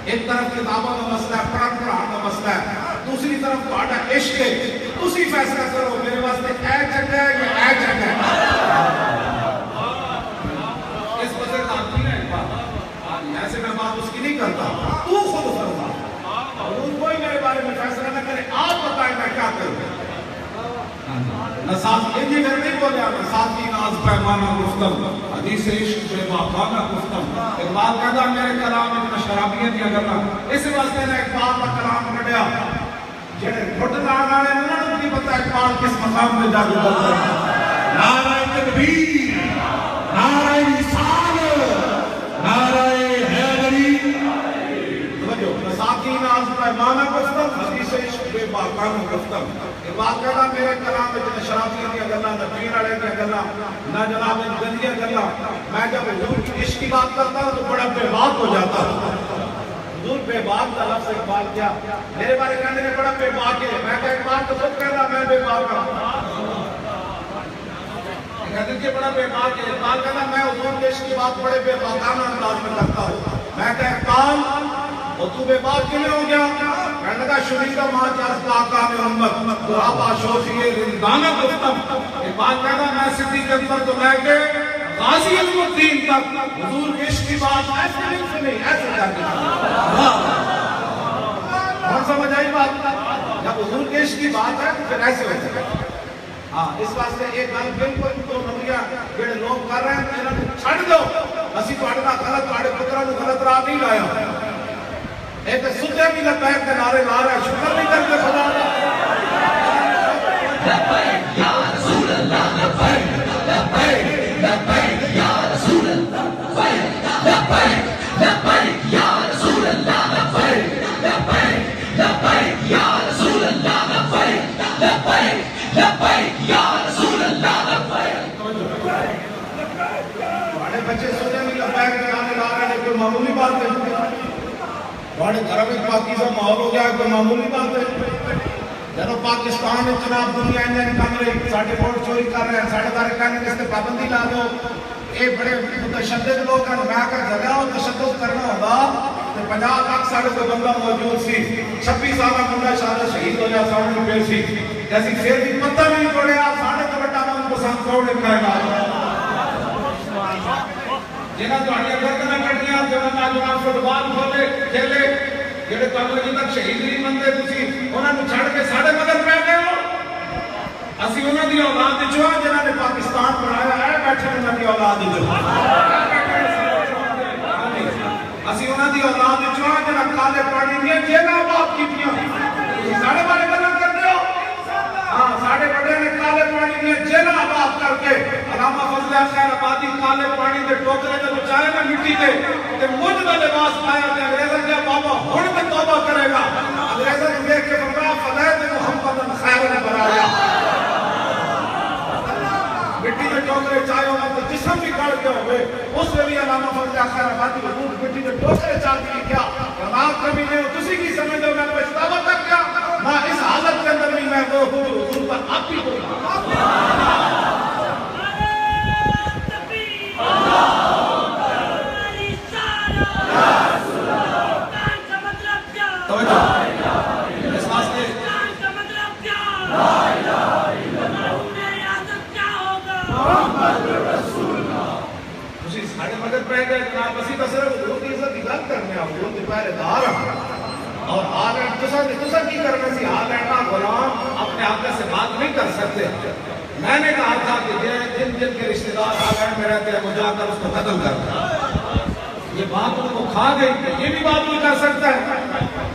ایک طرف کتابوں کا مسئلہ ہے، پڑھان کا مسئلہ ہے، دوسری طرف تہاڈا عشق ہے، تسی فیصلہ کرو میرے واسطے اے چنگا ہے یا اے چنگا ہے۔ اس وجہ سے آدمی ہے ایسے میں بات اس کی نہیں کرتا، تو خود فرما، اور کوئی میرے بارے میں فیصلہ نہ کرے، آپ بتائیں میں کیا کروں۔ نصاب یہ گھر نہیں بولے آپ نصاب کی ناز پیمانہ گفتم، حدیث عشق بے باقانہ گفتم۔ اقبال کہتا میرے کلام میں شرابیت یا کرنا، اس واسطے نے اقبال کا کلام کھڑیا جڑے گھٹ لان والے انہوں نے نہیں پتا اقبال کس مقام میں جا کے بولتا ہے۔ نعرہ تکبیر، نعرہ رسال، نعرہ حیدری، توجہ نصاب کی ناز پیمانہ گفتم، حدیث عشق بے باقانہ گفتم۔ اقبال کہتا میرے کلام میں جنہیں شرابیت دیا گلنا، نہ پیر والے دیا گلنا، نہ جناب گندیا گلنا، میں جب حضور کی عشق کی بات کرتا ہوں تو بڑا بے باک ہو جاتا ہوں۔ حضور بے باک کا لفظ اقبال کیا میرے بارے کہنے نے بڑا بے باک ہے، میں کہا اقبال تو خود کہہ رہا میں بے باک ہوں، کہتے کہ بڑا بے باک ہے۔ اقبال کہتا میں حضور کی عشق کی بات بڑے بے باکانہ انداز میں کرتا ہوں، میں کہا اقبال اور تو بے باک کیوں ہو گیا؟ کہنے لگا شریکہ ماں جاز کا آقا میں امت دعابہ شوفی رندانہ گفتم۔ اقبال کہتا میں صدیق اکبر تو لے کے غازی الدین تک حضور کی عشق کی بات ایسے نہیں سنی، ایسے کرنے اور سمجھ آئی بات؟ جب حضور کی عشق کی بات ہے تو پھر ایسے ہوتا ہے۔ ہاں اس واسطے ایک گل بالکل تو نویا جڑے لوگ کر رہے ہیں انہوں نے چھڑ دو، اسی تو اڑنا غلط آڑے پترہ نے غلط راہ نہیں لایا۔ ایک سجے بھی لبیک کے نعرے لا رہا ہے، شکر نہیں کرتے خدا لبیک یا رسول اللہ، لبیک لبیک لبیک یا رسول اللہ، لبیک لبیک یا رسول اللہ، لبیک لبیک لبیک یا رسول اللہ، لبیک لبیک لبیک یا رسول اللہ، لبیک۔ بڑے بچے سجے بھی لبیک کے نعرے لا رہے ہیں، کوئی معمولی بات ہے؟ بڑے گھر میں پاکیزہ ماحول ہو گیا کوئی معمولی بات ہے؟ جنہوں پاکستان میں جناب دنیا انجن کم رہی، ساڑھے ووٹ چوری کر رہے ہیں، ساڑھے دارے کہنے کس نے پابندی لا دو، اے بڑے متشدد لوگ ہیں، میں اگر جگہ ہو تشدد کرنا ہوگا تو 50 لاکھ ساڑھے کوئی بندہ موجود سی، 26 سالہ منڈا شاہدہ شہید ہو جائے ساڑھے روپے سی، جیسی پھر بھی پتہ نہیں توڑے آپ ساڑھے کو بٹا من پسند کوڑے کھائے گا۔ جنہاں تو ہڑیاں گردنہ کٹیاں، جنہاں فٹبال کھولے کھیلے، جنہاں تو اگلے جی تک شہید نہیں مندے تسی، انہاں نے چھڑ کے ساڑھے مدد پہ گئے ہو۔ اسی انہاں دی اولاد دی چوہاں جنہاں نے پاکستان بنایا ہے، بیٹھے انہاں دی اولاد دی جو۔ اسی انہاں دی اولاد دی چوہاں جنہاں کالے پانی دیا جیلہ باپ کی دیا۔ ساڑھے بارے گلہ کر دے ہو؟ ہاں ساڑھے بڑے نے کالے پانی دیا جیلہ باپ کر کے علامہ فضل خیر آبادی کالے پانی دے ٹوکرے دے بچائے نا مٹی دے تے مجھ دا لباس پایا تے انگریزہ کیا بابا ہون میں توبہ کرے گا، انگریزہ نے دیکھ کے فرمایا فدیت محمد خیر نے بنایا۔ مٹی دے ٹوکرے چاہے ہونا تو جسم بھی کڑ کے ہوئے، اس میں بھی علامہ فضل خیر آبادی حضور مٹی دے ٹوکرے چاہتی کیا رناب کبھی نہیں ہو تسی کی سمجھ دو میں پچھتاوا تک کیا نہ اس حالت کے اندر بھی میں وہ حضور پر آپ ہی کو جناب اسی تو صرف حضور کی عزت کی گل کرنے حضور کے پہرے دار اور حال ہے تسا کی کرنے سی حال ہے نا غلام اپنے آپ سے بات نہیں کر سکتے۔ میں نے کہا تھا کہ جن جن کے رشتہ دار آ گئے میں رہتے ہیں وہ جا کر اس کو قتل کر، یہ بات ان کو کھا گئی، یہ بھی بات نہیں کر سکتا ہے۔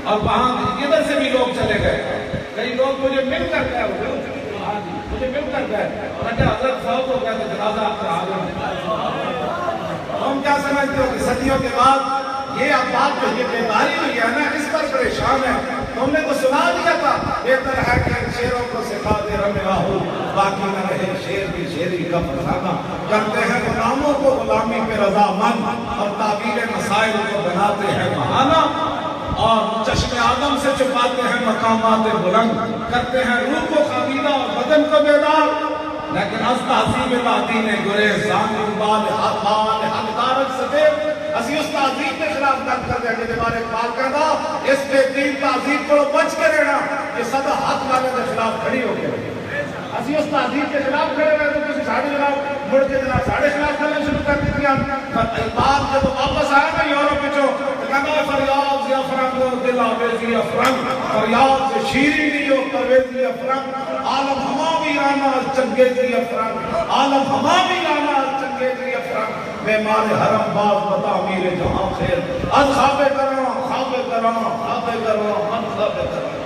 اور وہاں ادھر سے بھی لوگ چلے گئے، کئی لوگ مجھے مل کر گئے مجھے مل کر گئے اور اگر حضرت صاحب ہو گیا تو جنازہ آپ کا حاضر۔ ہم کیا سمجھتے ہو کہ صدیوں کے بعد یہ اب بات جو یہ بیداری ہوئی ہے نا اس پر پریشان ہے، ہم نے تو سنا دیا تھا بہتر ہے کہ شیروں کو سکھا دے رمیا ہو باقی نہ رہے شیر کی شیری کا فرزانہ، کرتے ہیں غلاموں کو غلامی پہ رضا مند اور تعبیر مسائل کو بناتے ہیں بہانہ اور چشم آدم سے چھپاتے ہیں مقامات بلند، کرتے ہیں روح کو خمیدہ اور بدن کو بیدار، لیکن از تحضیب تعدین گریز زانی بال حقدارت سفید اسی اس تعظیم کے خلاف تک کر دیں کہ ہمارے اقبال کا دین تہذیب کو بچ کے رہنا یہ سدا حق والے کے خلاف کھڑی ہو گئے اسی اس تہذیب کے خلاف کھڑے ہوئے تو کسی ساڑھے خلاف مڑ کے جناب ساڑھے خلاف کھڑے شروع کر دیتی ہیں اقبال جب واپس آیا نا یورپ پچھو تو کہنا فریاد سے افرنگ دل آویزی افرنگ فریاد سے شیرینی جو پرویزی افرنگ عالم ہمامی رانا چنگیزی افرنگ عالم ہمامی رانا چنگیزی افرنگ بیمار حرم باز بتا امیر جہاں خیر از خوابے کراں خوابے کراں خوابے کراں من خوابے کراں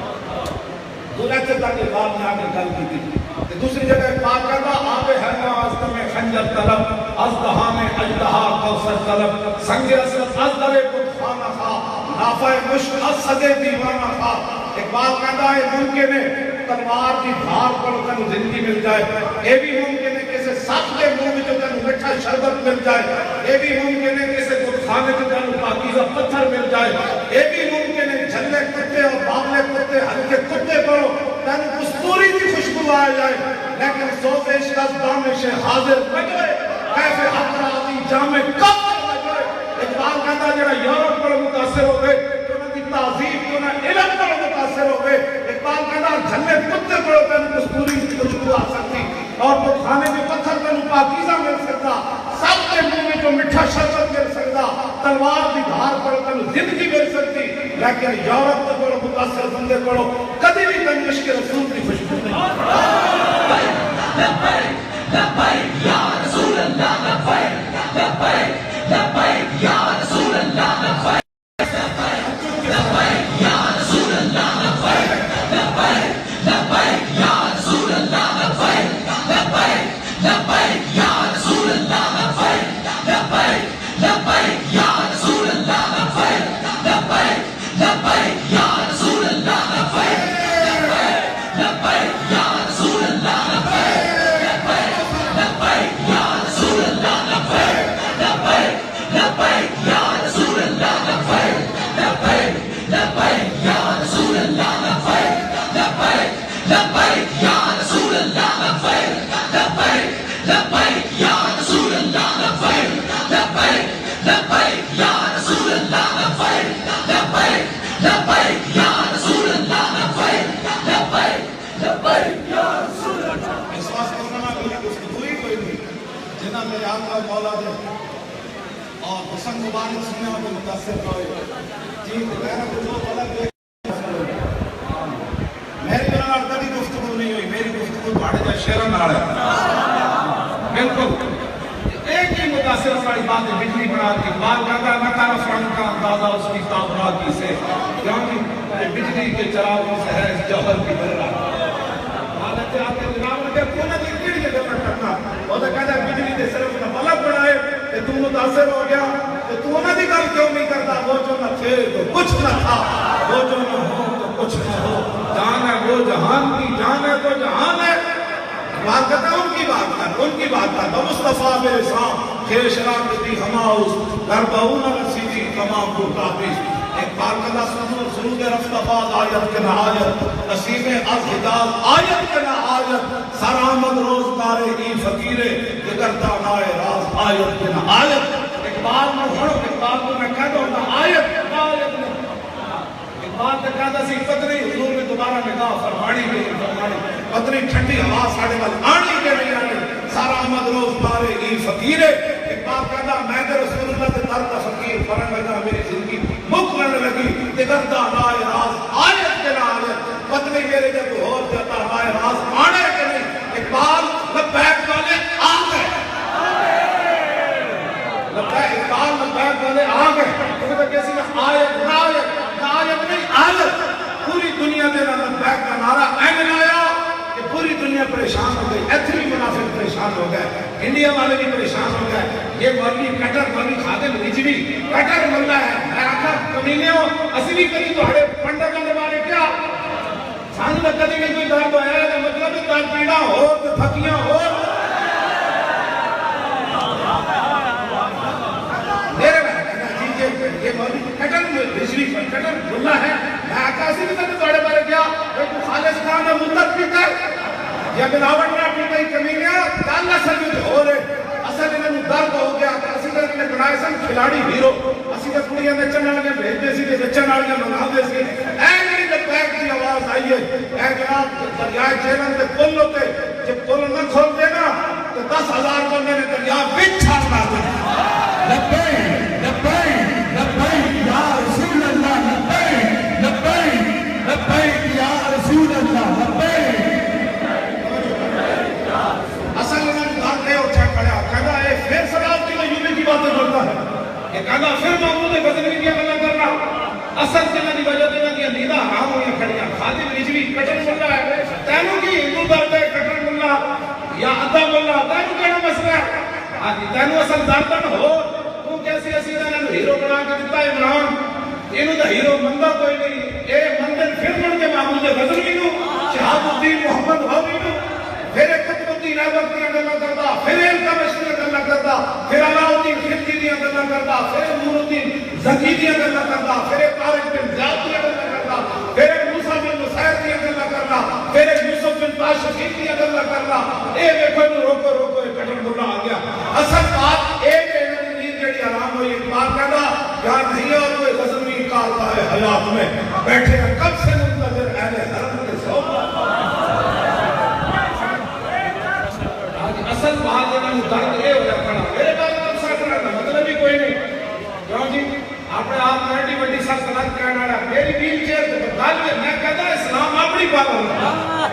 ایسے تک اقبال نے آگے گل کی تھی دوسری جگہ اقبال کرتا آب حیرہ ازد میں خنجر طلب ازدہا میں اجدہا کوثر طلب سنگ اسد از در کت خانہ خواہ نافع مشک از صدے دیوانہ خواہ اقبال کہتا ہے ممکن ہے تلوار کی دھار پر تنو زندگی مل جائے یہ بھی ممکن ہے کسی ساتھ کے منہ میں جو تنو مٹھا شربت مل جائے یہ بھی ممکن ہے کسی کت خانے جو تنو پاکیزہ پتھر مل جائے یہ بھی ممکن ہے جھلے کتے اور بابلے کتے ہلکے کتے پڑھو تنو کستوری کی خوشبو آ جائے لیکن سوزش از دانش حاضر بجائے کیسے حضراتی جامع کب بجائے اقبال کہتا جڑا یورپ پر متاثر ہو گئے تو نہ کی تعظیم تو نہ علم پر متاثر ہو گئے اقبال کہتا جھلے کتے پڑھو تنو کستوری کی خوشبو آ سکتی اور تو کھانے کے پتھر تنو پاکیزہ مل سکتا سب کے منہ میں جو مٹھا شربت مل سکتا تلوار کی دھار پر تنو زندگی مل سکتی لیکن یورپ پر متاثر بندے پڑھو کدی بھی تنو عشق رسول کی خوشبو نہیں لبیک لبیک یا رسول اللہ لبیک لبیک لبیک یا رسول اللہ لبیک لبیک یا رسول اللہ لبیک لبیک لبیک یا رسول اللہ لبیک لبیک لبیک یا رسول اللہ لبیک لبیک لبیک یا رسول اللہ لبیک لبیک لبیک یا رسول اللہ لبیک لبیک لبیک یا رسول اللہ میرے آقا مولا دے اور حسن مبارک سننے میں متاثر ہوئے جی میرا جو غلط ہے میری بنا کبھی گفتگو نہیں ہوئی میری گفتگو پاڑے جائے شیرن نہ رہے بالکل ایک ہی متاثر والی بات ہے بجلی بنا کی بات کرتا ہے نہ تارا فرن کا اندازہ اس کی تابراتی سے کیونکہ بجلی کے چراغوں سے ہے اس جوہر کی بر رہا حالت آتے جناب نے کہا کونا دی کیڑی جگہ پر کرنا وہ تو کہتا ہے بجلی دے صرف نہ بلب بڑھائے کہ تو متاثر ہو گیا کہ تو انہوں نے گل کیوں نہیں کرتا وہ جو نہ تھے تو کچھ نہ تھا وہ جو نہ ہو تو کچھ نہ ہو جان ہے وہ جہان کی جان ہے تو جہان ہے بات کرتا ہے ان کی بات کر مصطفیٰ میرے ساتھ خیش راکتی ہماؤس دربہونہ رسیدی تمام کو تابیز ایک بار کلا سرود رفتفاد آیت کے نہایت نصیب از ہدایت آیت کے نہایت سرآمد روزگار ای فقیرے جگر دانائے راز آیت کے نہایت اقبال میں ہڑو اقبال کو میں کہہ دوں نا آیت اقبال نے کہا سی پتری حضور میں دوبارہ نگاہ فرمانی گئی پتری ٹھنڈی ہوا ساڑھے وال آنی کے نہیں آنی سرآمد روزگار ای فقیرے اقبال کہتا میں نے رسول اللہ کے در کا فقیر فرن لگا میری زندگی مکرن لگی دیگر دانائے راز آیت کے نہایت پتنی میرے جب ہور جاتا ہمارے راز آنے کے نہیں اقبال لبیک والے آ گئے اقبال لبیک والے آ گئے انہوں نے کیسی آیت نایت نہیں آیت پوری دنیا دے لبیک کا نعرہ اہمن آیا کہ پوری دنیا پریشان ہو گئی ایتھری منافق پریشان ہو گئے انڈیا والے بھی پریشان ہو گئے یہ مولوی کٹر مولوی خادم رجوی کٹر ملہ ہے میں آخر کمینے ہو اسی بھی کری تو ہڑے پنڈا کرنے والے کیا سانو میں کدی بھی کوئی درد آیا ہے مطلب درد پیڑا ہو تو تھکیاں ہو میرے میں یہ مولوی کٹر رجوی کٹر ملہ ہے میں آخر اسی بھی کری تو ہڑے بارے کیا تو خالص خان میں مدت پیتا ہے یا بلاوٹ میں اپنی کئی کمینیاں داللہ سر میں ہو رہے اصل انہوں درد ہو گیا اسی طرح انہیں بنائے آئے سن کھلاڑی ہیرو اسی تے کڑیاں نچن والے بھیجتے سی تے نچن والے منگاندے سی اے میری لبیک دی آواز آئی ہے اے جناب دریائے جہلم تے پل ہوتے جب پل نہ کھول دے نا تو 10,000 بندے نے دریا وچ چھاڑنا دے لبیک لبیک لبیک یا رسول اللہ لبیک لبیک لبیک یا رسول اللہ لبیک اصل میں دھان دے اٹھا کھڑا کہنا اے پھر صداقتی میں یونی کی باتیں کرتا ہے یہ کہنا پھر محمود غزنوی کی عملہ کرنا اصل کے نبی وجہ دینا کہ نیدہ حرام ہوئی کھڑیاں خادم رجوی کٹر ملہ ہے تینوں کی ہندو درد ہے کٹر ملہ یا عدہ ملہ تینوں کہنا مسئلہ ہے آجی تینوں اصل دردن ہو تو کیسی اسی نے ہیرو بنا کر دیتا ہے عمران انہوں دا ہیرو مندہ کوئی نہیں اے مندن پھر من کے محمود غزنوی نو شہاب الدین محمد ہوئی نو پھر ایک قطب الدین ایبک دیا گلہ کرتا پھر التمش دیا گلہ کرتا پھر علاء الدین خلقی دیا گلہ کرتا پھر نور الدین زکی دیا گلہ کرتا پھر طارق بن زیاد دیا گلہ کرتا پھر موسیٰ بن نصیر دیا گلہ کرتا پھر یوسف بن تاشقین دیا گلہ کرتا اے دیکھو انہوں روکو روکو ایک کٹر ملا آ گیا اصل بات ایک انہوں نے جڑی آرام ہوئی بات کہنا یہاں نہیں ہے اور کوئی غزنوی کالتا ہے حیات میں بیٹھے ہیں کب سے منتظر اہل حرم کے صحبہ اصل بات ہے میں درد اے ہو جاتا ہے میرے بات کب ساتھ رہنا مطلب ہی کوئی نہیں کیوں جی اپنے آپ میں بڑی سلطنت کہنا رہا میری ویل چیئر کو بتال میں کہتا اسلام اپنی پاور ہے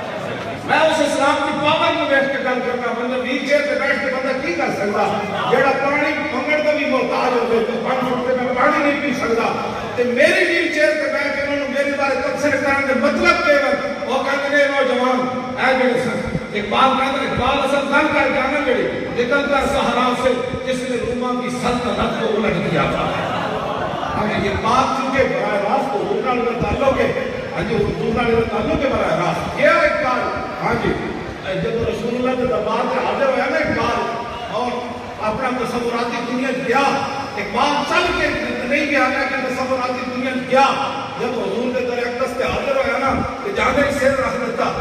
میں اس اسلام کی پاور میں بیٹھ کے گل کرتا بندہ ویل چیئر پہ بیٹھ کے بندہ کی کر سکتا جیڑا پانی منگڑ کا بھی محتاج ہو گئے تو 5 فٹ میں پانی نہیں پی سکتا تو میری ویل چیئر پہ بیٹھ کے انہوں نے میری بارے تبصرے کرنے مطلب کہ وہ کہتے ہیں نوجوان اے جڑے سن اقبال کہتا ہے اقبال اصل گل کر جانا جڑی نکل کر صحرا سے جس نے روما کی سلطنت کو الٹ دیا تھا ہمیں یہ بات چونکہ براہ راست کو اردو کا تعلق ہے ہاں جی اردو کا تعلق ہے براہ راست کیا اقبال ہاں جی جب رسول اللہ کے دربار سے حاضر ہوا نا اقبال اور اپنا تصوراتی دنیا گیا اقبال چل کے نہیں گیا کہ تصوراتی دنیا گیا جب حضور کے در اقدس کے حاضر ہوا نا کہ جانے سیر رکھ دیتا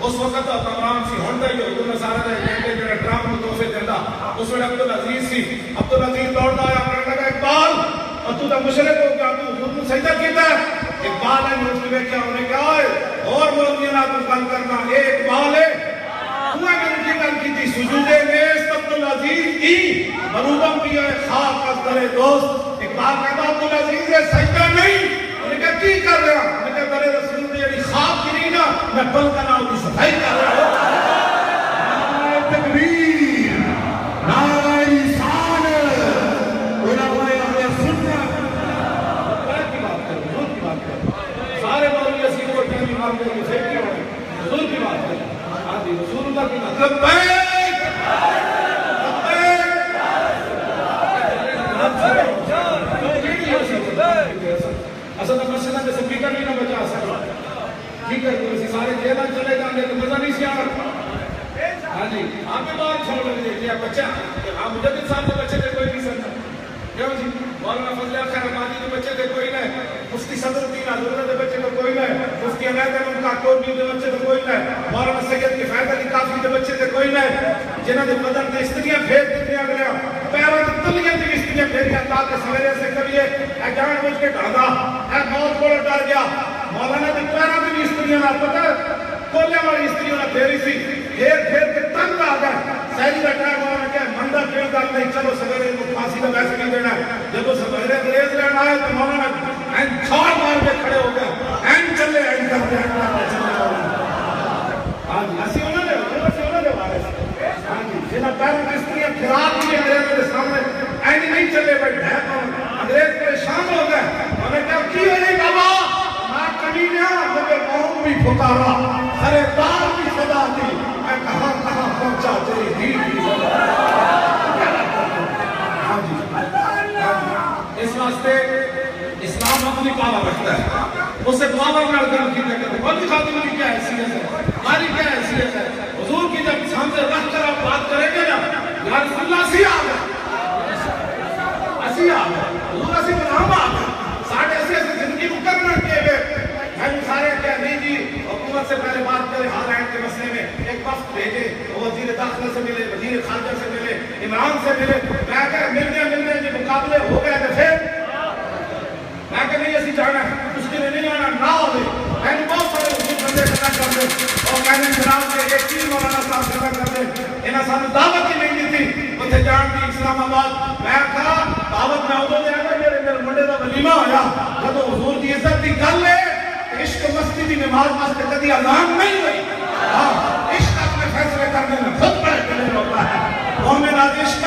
اس وقت عمران سی ہوندا ہی اردو نصارہ دے کہتے جڑا ٹرمپ نوں توحفے دیندا اس وقت عبدالعزیز سی عبدالعزیز دوڑدا آیا کہنے لگا اقبال اور تو مشرک ہو گیا تو حضور نوں سجدہ کیتا ہے اقبال نے اس کو کیا انہوں نے کہا اور مولویوں نال گل کرنا اے اقبال ہے تو نے کی گل کیتی سجود نیست عبدالعزیز کی مروبم بھی ہے خاک از در دوست اقبال کہتا عبدالعزیز ہے سجدہ نہیں انہوں نے کہا کی کر رہا انہوں نے کہا در رسول نے یعنی خواب کی نہیں نا میں پل کا نام کی صفائی کر رہا ہوں نعرہ تکبیر نعرہ رسالت علماء اہل سنت بات کی بات کریں حضور کی بات کریں سارے مولوی اسی کو ٹائم امام کے لیے سیکھ کیا ہوئے حضور کی بات کریں ہاں جی رسول اللہ کی مطلب اصل تو مسئلہ کے سپیکر بھی نہ بچا سکتا ٹھیک ہے تو اسی سارے جیلہ چلے جانے تو مزہ نہیں سی آنا ہاں جی آپ کے بات چھوڑ لگے دیکھتے ہیں بچہ آپ مجدد صاحب کے بچے تھے کوئی نہیں سکتا کیوں جی مولانا فضل خیر رحمانی کے بچے تھے کوئی نہیں مفتی صدر الدین عبداللہ کے بچے تھے کوئی نہیں مفتی عنایت احمد کاکوری کے بچے تھے کوئی نہیں مولانا سید کفایت علی کافی کے بچے تھے کوئی نہیں جنہوں نے بدن تے استریاں پھیر دیتے اگلے پیروں تے تلیاں تے استریاں پھیریاں تاکہ سویرے سے کریے اے جان بوجھ کے ڈھاندا اے موت کو ڈر گیا مولانا دے پیروں تے استریاں نال پتہ کولے والی استریاں نال پھیری سی پھیر پھیر کے تنگ آ گئے سہی بیٹھا مولانا کہ مندہ پھر گل نہیں چلو سویرے کو پھانسی کا ویسے نہیں دینا جب وہ سویرے انگریز لین آئے تو مولانا این چھوڑ مار کے کھڑے ہو گئے این چلے این کرتے ہیں چلے ہاں جی اسی انہوں نے وارث ہاں جی جنہاں پیروں کی استریاں خراب کی انگریزوں کے سامنے این نہیں چلے بیٹھے انگریز پریشان ہو گئے انہوں نے کہا کی ہے بابا میں کمینہ جب قوم بھی پکارا سرے دار بھی صدا دی میں کہاں کہاں پہنچا تیری دین کی ہاں جی اس واسطے اسلام اپنی پاور رکھتا ہے اس سے پاور نال گل کی جاتی ہے بڑی خاتم کی کیا حیثیت ہے ہماری کیا حیثیت ہے حضور کی جب سامنے رکھ کر آپ بات کریں گے نا یا رسول اللہ اسی آ گئے اسی آ گئے حضور اسی بنام آ گئے ساٹھ ایسے ایسے زندگی کو کرنا کیے گئے ہم سارے کیا نہیں جی حکومت سے پہلے بات کریں ہالینڈ کے مسئلے میں ایک وقت بھیجے، وزیر داخلہ سے ملے، وزیر خارجہ سے ملے، عمران سے ملے، میں کہ ملنے جو مقابلے ہو گئے تو پھر میں کہ نہیں اسی جانا ہے، اس کے لیے نہیں آنا، نہ ہوئے میں نے بہت سارے حضور بندے خطا کر دے اور میں نے جناب کے ایک چیز مولانا صاحب خطا کر دے انہیں سانو دعوت ہی نہیں دی تھی اتنے جان کی اسلام آباد میں کہا دعوت میں ادھر دیا گا میرے منڈے کا ولیمہ ہویا جب حضور کی عزت کی گل ہے عشق مستی کی نماز واسطے کبھی اذان نہیں ہوئی عشق اپنے فیصلے کرنے میں خود بڑے کرنے ہوتا ہے مومنات عشق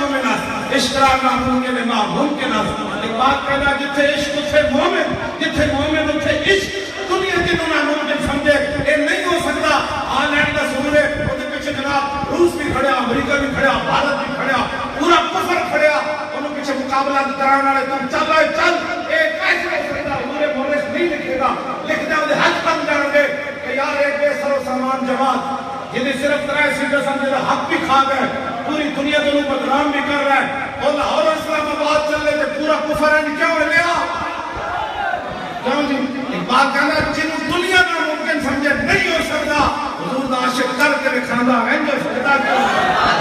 مومنات عشق رانا ممکن ہے ممکن ہے ایک بات کہنا جتھے عشق اتھے مومن جتھے مومن اتھے عشق دنیا کی دنیا ممکن سمجھے یہ نہیں ہو سکتا آلینڈ کا سور ہے وہ پیچھے جناب روس بھی کھڑیا امریکہ بھی کھڑیا بھارت بھی کھڑیا پورا کفر کھڑیا انہوں پیچھے مقابلہ کرانے والے تم چل رہے چل ایک ایسے ہو سکتا پورے مورس نہیں لکھے گا لکھتے ہیں حج بن جان گے کہ یار ایک بے سر و سامان جماعت جنہیں صرف ترائے سیٹر سمجھے حق بھی کھا گئے پوری دنیا دنوں بدنام بھی کر رہا ہے اور لاہور اسلام آباد چل رہے تھے پورا کفر ہے کیوں ہے لیا کیوں جی ایک بات کہنا جنہوں دنیا میں ممکن سمجھے نہیں ہو سکتا حضور دا عاشق کر کے دکھانا ہے جو سکتا کیوں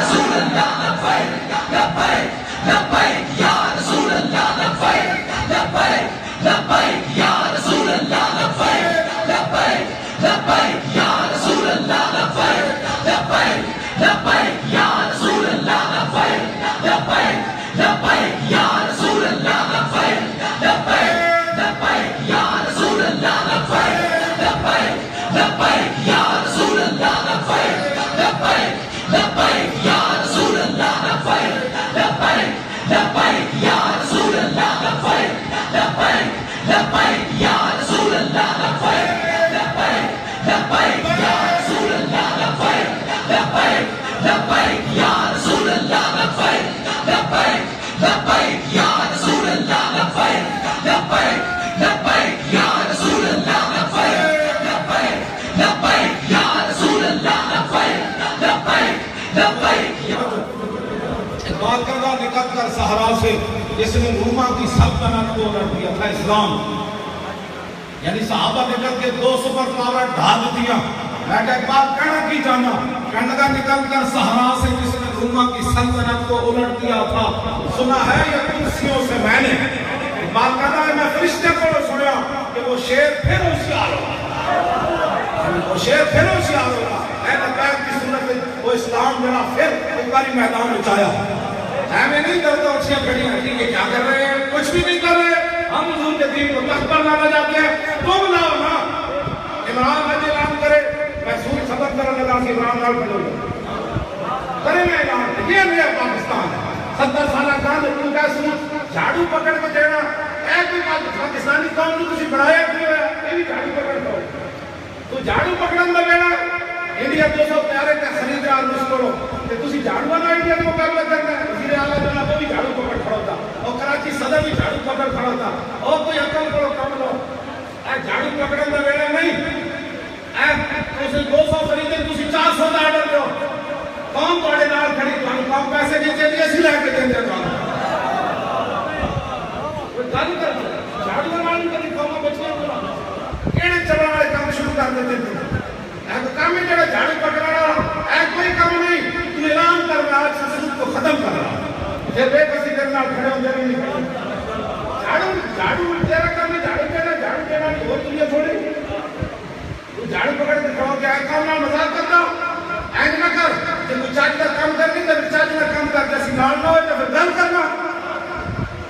رسول اللہ لبیک لبیک لبیک یا رسول اللہ لبیک لبیک لبیک یا رسول اللہ لبیک لبیک لبیک یا رسول اللہ لبیک لبیک لبیک یا رسول اللہ لبیک لبیک لبیک یا رسول اللہ لبیک لبیک لبیک یا رسول اللہ لبیک لبیک لبیک یا رسول اللہ لبیک لبیک لبیک یا رسول اللہ لبیک لبیک لبیک یا رسول اللہ لبیک لبیک لبیک یا رسول اللہ لبیک لبیک لبیک یا رسول اللہ لبیک لبیک لبیک یا رسول اللہ لبیک لبیک لبیک یا رسول اللہ لبیک لبیک لبیک یا رسول اللہ لبیک لبیک لبیک یا رسول اللہ لبیک لبیک لبیک بات کرنا نکل کر صحرا سے جس نے روما کی سلطنت کو الٹ دیا تھا اسلام یعنی صحابہ نکل کے 2 سپر پاور ڈھال دیا میں کہ ایک بات کہنا کی جانا کہنے کا نکل کر صحرا سے جس نے روما کی سلطنت کو الٹ دیا تھا سنا ہے یہ کرسیوں سے میں نے بات کہنا ہے میں فرشتے کو سنیا کہ وہ شیر پھر ہوشیار ہوگا وہ شیر پھر ہوشیار ہوگا اے نبی کی سنت وہ اسلام میرا پھر ایک باری میدان میں چایا ہمیں نہیں کرتا اچھے کھڑی ہیں ٹھیک ہے کیا کر رہے ہیں کچھ بھی نہیں کر رہے ہم حضور کے دین کو تخت پر لانا چاہتے ہیں تم لاؤ نا عمران حج اعلان کرے میں سور خبر کرنے لگا کہ عمران حال کھڑے کرے میں اعلان یہ نیا پاکستان 70 سالہ کان تو کا سور جھاڑو پکڑ کے دینا اے کوئی پاکستانی قوم نے کچھ بڑھایا کیوں ہے یہ بھی جھاڑو پکڑ دو تو جھاڑو پکڑن لگا انڈیا 200 پیارے کا خرید رہا روس کرو کہ تسی جھاڑو والا انڈیا کا مقابلہ کرنا ہے وزیر اعلیٰ جناب وہ بھی جھاڑو پکڑ کھڑا ہوتا اور کراچی صدر بھی جھاڑو پکڑ کھڑا ہوتا اور کوئی عقل کرو کم لو اے جھاڑو پکڑن کا ویلا نہیں اے تسی 200 خریدے تسی 400 دا آرڈر دو قوم تواڈے نال کھڑی تانوں کم پیسے نہیں چاہیے اسی لے کے دیندے تانوں وہ گل کر جھاڑو نال کبھی قوم بچیاں کیڑے چلن والے کام شروع کر دیتے تھے ایک کام ہے جڑا جھاڑو پکڑنا ہے کوئی کام نہیں تو اعلان کر رہا آج سے سود کو ختم کر رہا پھر بے کسی کرنا کھڑے ہوتے نہیں کھڑے جھاڑو تیرا کام ہے جھاڑو دینا نہیں اور دنیا چھوڑی تو جھاڑو پکڑ کے کھڑا کیا ہے کام نہ مذاق کرنا اینج نہ کر جب تو چاچ کا کام کرنی تو چاچ کا کام کر جیسی نال نہ ہوئے تو پھر گل کرنا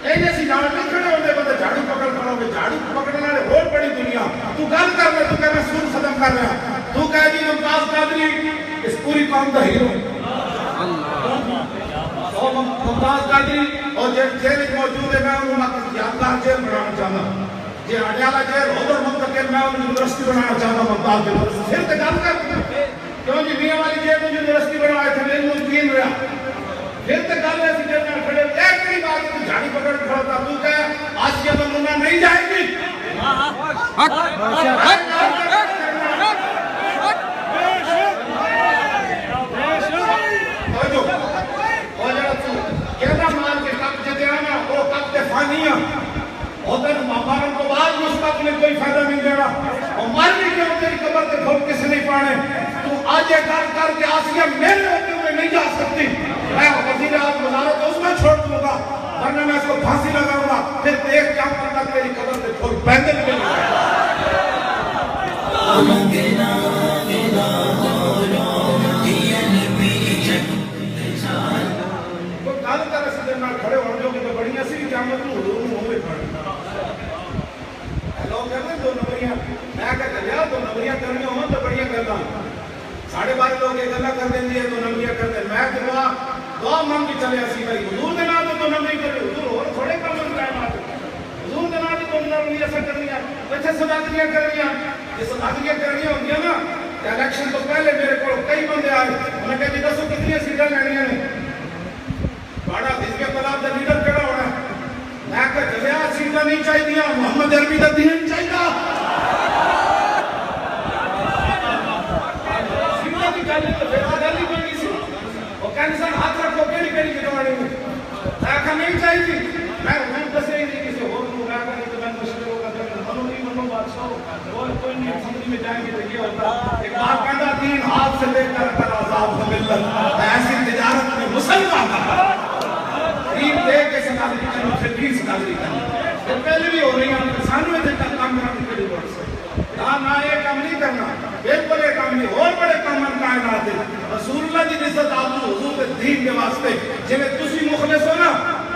اے جیسی نال نہیں کھڑے ہوتے بندے جھاڑو پکڑ کھڑا ہوگے جھاڑو پکڑنے والے اور بڑی دنیا تو گل کر رہے تو کہ میں سود ختم کر رہا تو کہہ جی ممتاز قادری اس پوری قوم کا ہیرو اور ممتاز قادری اور جیل موجود ہے میں انہوں یادگار جیل بنانا چاہتا ہوں یہ اڈیالہ جیل ادھر منتقل میں انہوں یونیورسٹی بنانا چاہتا ہوں ممتاز جیل پھر تو گل کر کیوں جی میاں والی جیل میں یونیورسٹی بنائے تھے میری ملکین رہا پھر تو گل ایسی جیل میں کھڑے ایک بھی بات ہے جھاڑی پکڑ کھڑا تھا تو کہ آسیہ بننا نہیں جائے گی فانیاں ادھر مابارن کو بعد مصطفیٰ میں کوئی فائدہ نہیں دینا اور مر بھی کیوں تیری قبر کے پھول کس نہیں پانے تو آج یہ کر کے آسیہ میرے ہوتے ہوئے نہیں جا سکتی میں وزیر اعظم وزارت اس میں چھوڑ دوں گا ورنہ میں اس کو پھانسی لگاؤں گا پھر دیکھ کیا کرتا تیری قبر کے پھول پیدل میں گل کر سدے نال کھڑے ہون جو کہ بڑی اسی قیامت نوں حضور نوں ہوے کھڑے لوگ کہندے دو نمبریاں میں کہ چلیا دو نمبریاں کرنیاں ہون تے بڑیاں گلاں ساڑھے بارے لوگ یہ گلاں کر دیندے دو نمبریاں کردے میں کہ دعا مانگ کے چلے اسی بھائی حضور دے نال دو نمبری کرے حضور اور تھوڑے کم قائمات حضور دے نال دو نمبری ایسا کرنیاں اچھا صداقتیاں کرنیاں یہ صداقتیاں کرنیاں ہوندیاں نا الیکشن تو پہلے میرے کو کئی بندے آئے انہوں نے کہا جی دسو کتنی سیٹاں لینیاں نے بڑا حزب اختلاف دا لیڈر کیڑا ہونا ہے میں کہ چلیا سیٹاں نہیں چاہیے محمد عربی دا دین چاہیے سیٹاں کی چاہیے تو پھر گل ہی بن گئی سی وہ کہنے سن ہاتھ رکھو کیڑی کیڑی جگہاں میں کہا نہیں چاہیے میں دسے ہی نہیں کسی اور کو میں کہا تو میں مشکل ہوگا منو نہیں منو بادشاہ اور کوئی نہیں سمجھ میں جائیں گے تو یہ ہوتا ایک بات کہنا دین ہاتھ سے لے کر عذاب و ملت ایسی تجارت میں مسلمان دین دے کے سنادری کرنی پھر دین سنادری کرنی یہ پہلے بھی ہو رہی ہیں سانوے دن تک کام کرنے کے لیے نہ یہ کام نہیں کرنا بالکل یہ کام نہیں اور بڑے کام کائنات ہے رسول اللہ کی عزت آپ حضور کے دین کے واسطے جی تسی مخلص ہو نا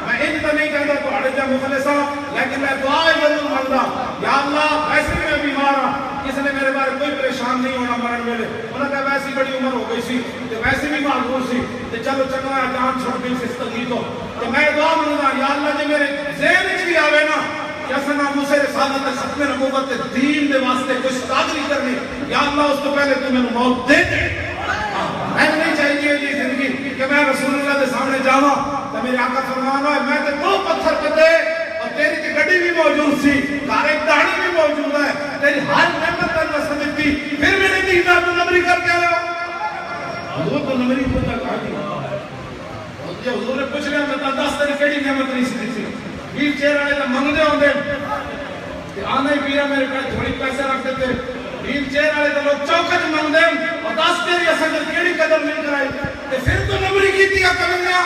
میں ان تو نہیں کہتا تو اڑے جا مخلص ہوں لیکن میں دعا ضرور مانگتا یا اللہ ویسے میں بیمار ہوں کسی نے میرے بارے کوئی پریشان نہیں ہونا مرن میرے انہوں نے کہا ویسی بڑی عمر ہو گئی سی تو ویسی بھی معذور سی تو چلو چنگا جان چھوڑ گئی سے استغیث ہو تو میں دعا مانگتا یا اللہ جی میرے ذہن وچ بھی آوے نا کہ اساں موسی رسالت ختم نبوت دین دے واسطے کچھ قادری کرنی یا اللہ اس تو پہلے تو مینوں موت دے دے میں نہیں چاہیے یہ زندگی کہ میں رسول اللہ کے سامنے جاواں تو میرے آقا فرمان ہوئے میں تے دو پتھر پتے اور تیری تے گڈی بھی موجود سی گھر ایک داڑھی بھی موجود ہے تیری ہر نعمت اللہ سمجھتی پھر میرے دین تو نمبری کر کے آیا حضور تو نمبری کو تک آ گئی جب حضور نے پوچھ لیا میں دس تیری کیڑی نعمت نہیں سی تھی ویل چیئر والے تو منگدے ہوندے کہ آنا ہی پیا میرے پاس تھوڑی پیسے رکھ دیتے ویل چیئر والے تو لوگ چوکھٹ منگدے اور دس تیری اصل کیڑی قدر نہیں کرائی تے پھر تو نمبری کیتی کرنا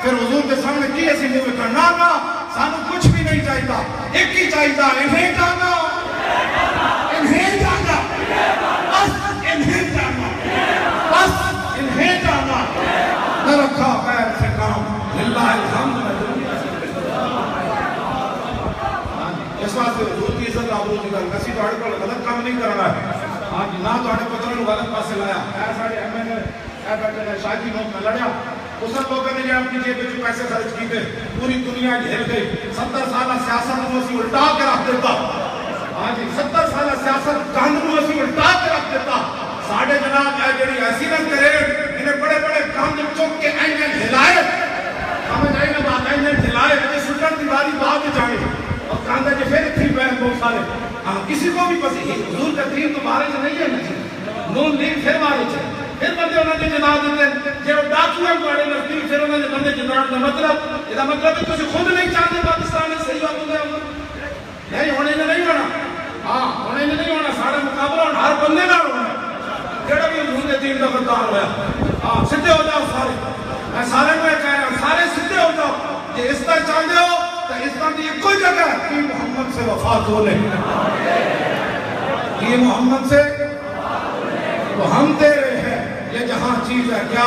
پھر حضور کے سامنے کی ایسی منہ میں کرنا نا سانو کچھ بھی نہیں چاہیے ایک ہی چاہیے انہیں جانا انہیں جانا بس انہیں جانا بس انہیں جانا نہ رکھا خیر سے کام للہ الحمد اس واسطے حضور کی عزت آبرو کی گل کسی تہاڈے کول غلط کام نہیں کرنا ہے ہاں جی نہ تہاڈے پتر نوں غلط پاسے لایا اے ساڈے ایم این اے بیٹھے نے شاہی نوٹ میں لڑیا اس لوگوں نے جو اپنی جیب میں پیسے خرچ کیتے پوری دنیا گھیر گئی 70 سالہ سیاست کو اسی الٹا کے رکھ دیتا ہاں جی 70 سالہ سیاست گند کو اسی الٹا کے رکھ دیتا ساڈے جناب اے جڑی ایسی نہ کرے انہیں بڑے بڑے گند چک کے اینجن ہلائے سمجھ آئی نا بات اینجن ہلائے کہ سٹن دی باری بعد جائے اور کاندھا جو پھر تھی بہن بہت سارے کسی کو بھی پسی حضور کا دین تو بارے سے نہیں ہے نون دین پھر بارے سے پھر بندے انہوں نے جناب دیتے جو ڈاکو ہیں بڑے نزدیک پھر انہوں نے بندے جناب کا مطلب یہ مطلب ہے تجھے خود نہیں چاہتے پاکستان میں صحیح بات ہوگا نہیں ہونے نے نہیں ہونا ہاں ہونے نے نہیں ہونا سارا مقابلہ ہر بندے نہ ہونا جڑا بھی حضور کے دین کا غدار ہوا ہاں سیدھے ہو جاؤ سارے میں سارے کو کہہ رہا ہوں سارے سیدھے ہو جاؤ کہ اس طرح چاہتے ہو تو اس طرح کی کوئی جگہ کہ محمد سے وفات ہو لے یہ محمد سے تو ہم تیرے ہیں یہ جہاں چیز ہے کیا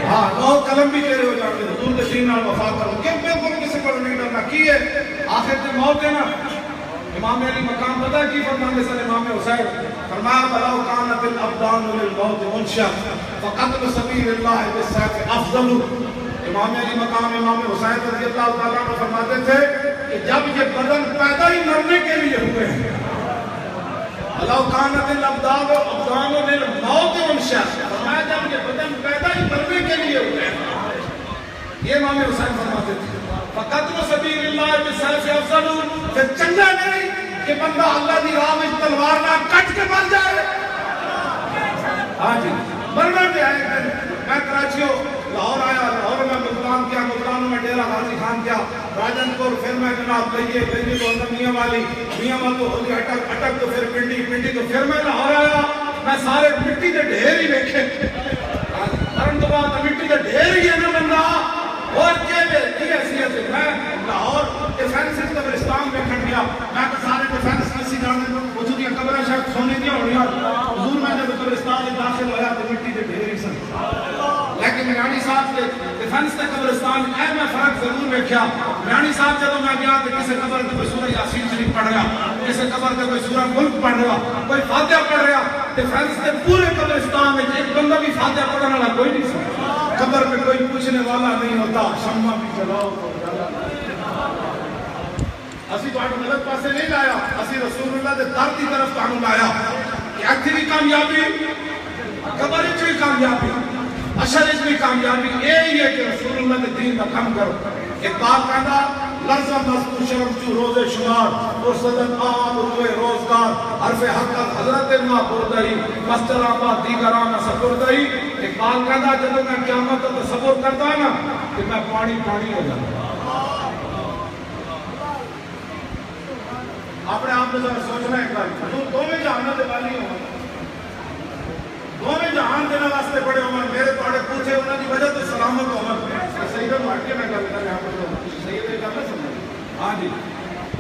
ہاں نو قلم بھی تیرے ہو جاتے حضور کے دین نال وفات کرو کہ بالکل کسی پر نہیں ڈرنا کی ہے آخر تے موت ہے نا امام علی مقام پتہ کی فرمانے سے امام حسین فرمایا بلو کانت الابدان للموت منشا فقتل سبیل اللہ بالسیف افضل امام علی مقام امام حسین رضی اللہ تعالیٰ عنہ فرماتے تھے کہ جب یہ بدن پیدا ہی مرنے کے لیے ہوئے ہیں لو کانت الابدان للموت منشا فرمایا جب یہ بدن پیدا ہی مرنے کے لیے ہوئے ہیں یہ امام حسین فرماتے تھے فقتل سبیل اللہ بالسیف افضل پھر چنگا نہیں کہ بندہ اللہ دی راہ میں تلوار نہ کٹ کے مر جائے ہاں جی مرنا بھی آئے میں کراچیوں لاہور آیا، لاہور میں ملتان کیا، ملتان میں ڈیرہ غازی خان کیا، راجن پور، پھر میں جناب لئیے تو اندر میاں والی تو ہوتی اٹک تو پھر پنڈی تو پھر میں لاہور آیا، میں سارے مٹی کے ڈھیر ہی دیکھے، کرن تو بعد مٹی کے ڈھیر ہی ہے نا بندہ، اور کی حیثیت ہے، میں لاہور ڈیفینس قبرستان میں کھڑ گیا، میں تو سارے ڈیفینس کسی جانے وجود یا قبریں شاید سونے دیا ہو رہا، حضور میں جب قبرستان میں داخل ہویا تو مٹی کے ڈھیر ہی سن، لیکن میانی صاحب کے ڈیفینس کے قبرستان میں فرق ضرور دیکھا، میانی صاحب جب میں گیا کہ کسی قبر کے کوئی سورہ یاسین شریف پڑھ رہا، کسی قبر کے کوئی سورہ ملک پڑھ رہا، کوئی فاتحہ پڑھ رہا، ڈیفینس کے پورے قبرستان میں ایک بندہ بھی فاتحہ پڑھنے والا کوئی نہیں سکتا، قبر میں کوئی پوچھنے والا نہیں ہوتا، شمع بھی جلاؤ تو اسی تو آٹھ غلط پاسے نہیں لایا، اسی رسول اللہ دے در کی طرف تانوں لایا کہ اکھی بھی کامیابی، قبر بھی کامیابی، اشر بھی کامیابی، یہی ہے کہ رسول اللہ دے دین کا کم کرو، ایک بات کہنا لرزہ مذکور شرم چو روز شمار اور صدت آم روئے روزگار حرف حقت حضرت ما بردائی مستر آباد دیگران سپردائی، ایک بات کہنا جب میں قیامت تو تصور کرتا ہے نا کہ میں پانی ہو جاتا اپنے آپ میں سوچنا ایک بار دو میں جہاں دے والی ہوں دو میں جہان دینا واسطے بڑے عمر میرے پاڑے پوچھے انہوں کی وجہ تو سلامت عمر سیدہ مارٹ کے میں کرتا ہے یہاں پر سیدہ کرنا سمجھے ہاں جی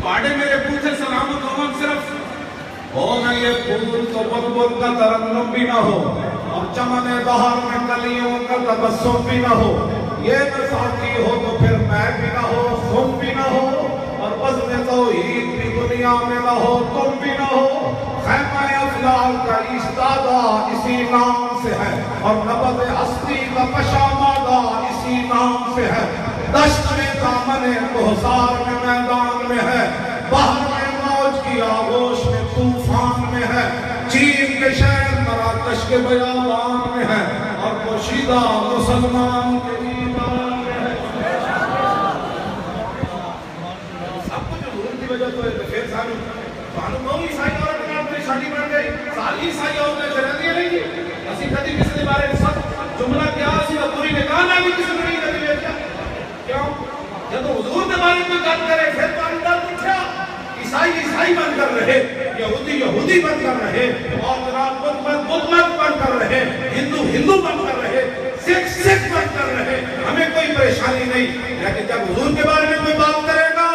پاڑے میرے پوچھے سلامت عمر صرف ہو نہ یہ پھول تو بلبل کا ترنم بھی نہ ہو اور چمن بہار میں کلیوں کا تبسم بھی نہ ہو یہ تو ساتھی ہو تو پھر میں بھی نہ ہو خم بھی نہ ہو اور بزم توحید بھی دنیا میں نہ ہو تم بھی نہ ہو خیمہ افلال کا ایستادہ اسی نام سے ہے اور نبض ہستی کا پشامادہ اسی نام سے ہے دشت میں دامن کوہسار میں میدان میں ہے بحر میں موج کی آغوش میں طوفان میں ہے چین کے شہر مراکش کے بیابان میں ہے اور پوشیدہ مسلمان کے ایمان میں ہے سب کچھ حضور کی وجہ تو ہے پھر سانو کوئی عیسائی اور اپنے آپ میں شاٹی بن گئی ساری عیسائی اور میں شرعیدی نہیں گی اسی کدی کسی نے بارے سب جملہ کیا اسی پوری نکاح نہ بھی کسی نے نہیں کدی بیٹھا کیوں جب حضور کے بارے میں گل کرے پھر تو اندر اٹھا عیسائی بن کر رہے یہودی بن کر رہے اور جناب بدمت بن کر رہے ہندو بن کر رہے سکھ بن کر رہے ہمیں کوئی پریشانی نہیں لیکن جب حضور کے بارے میں کوئی بات کرے گا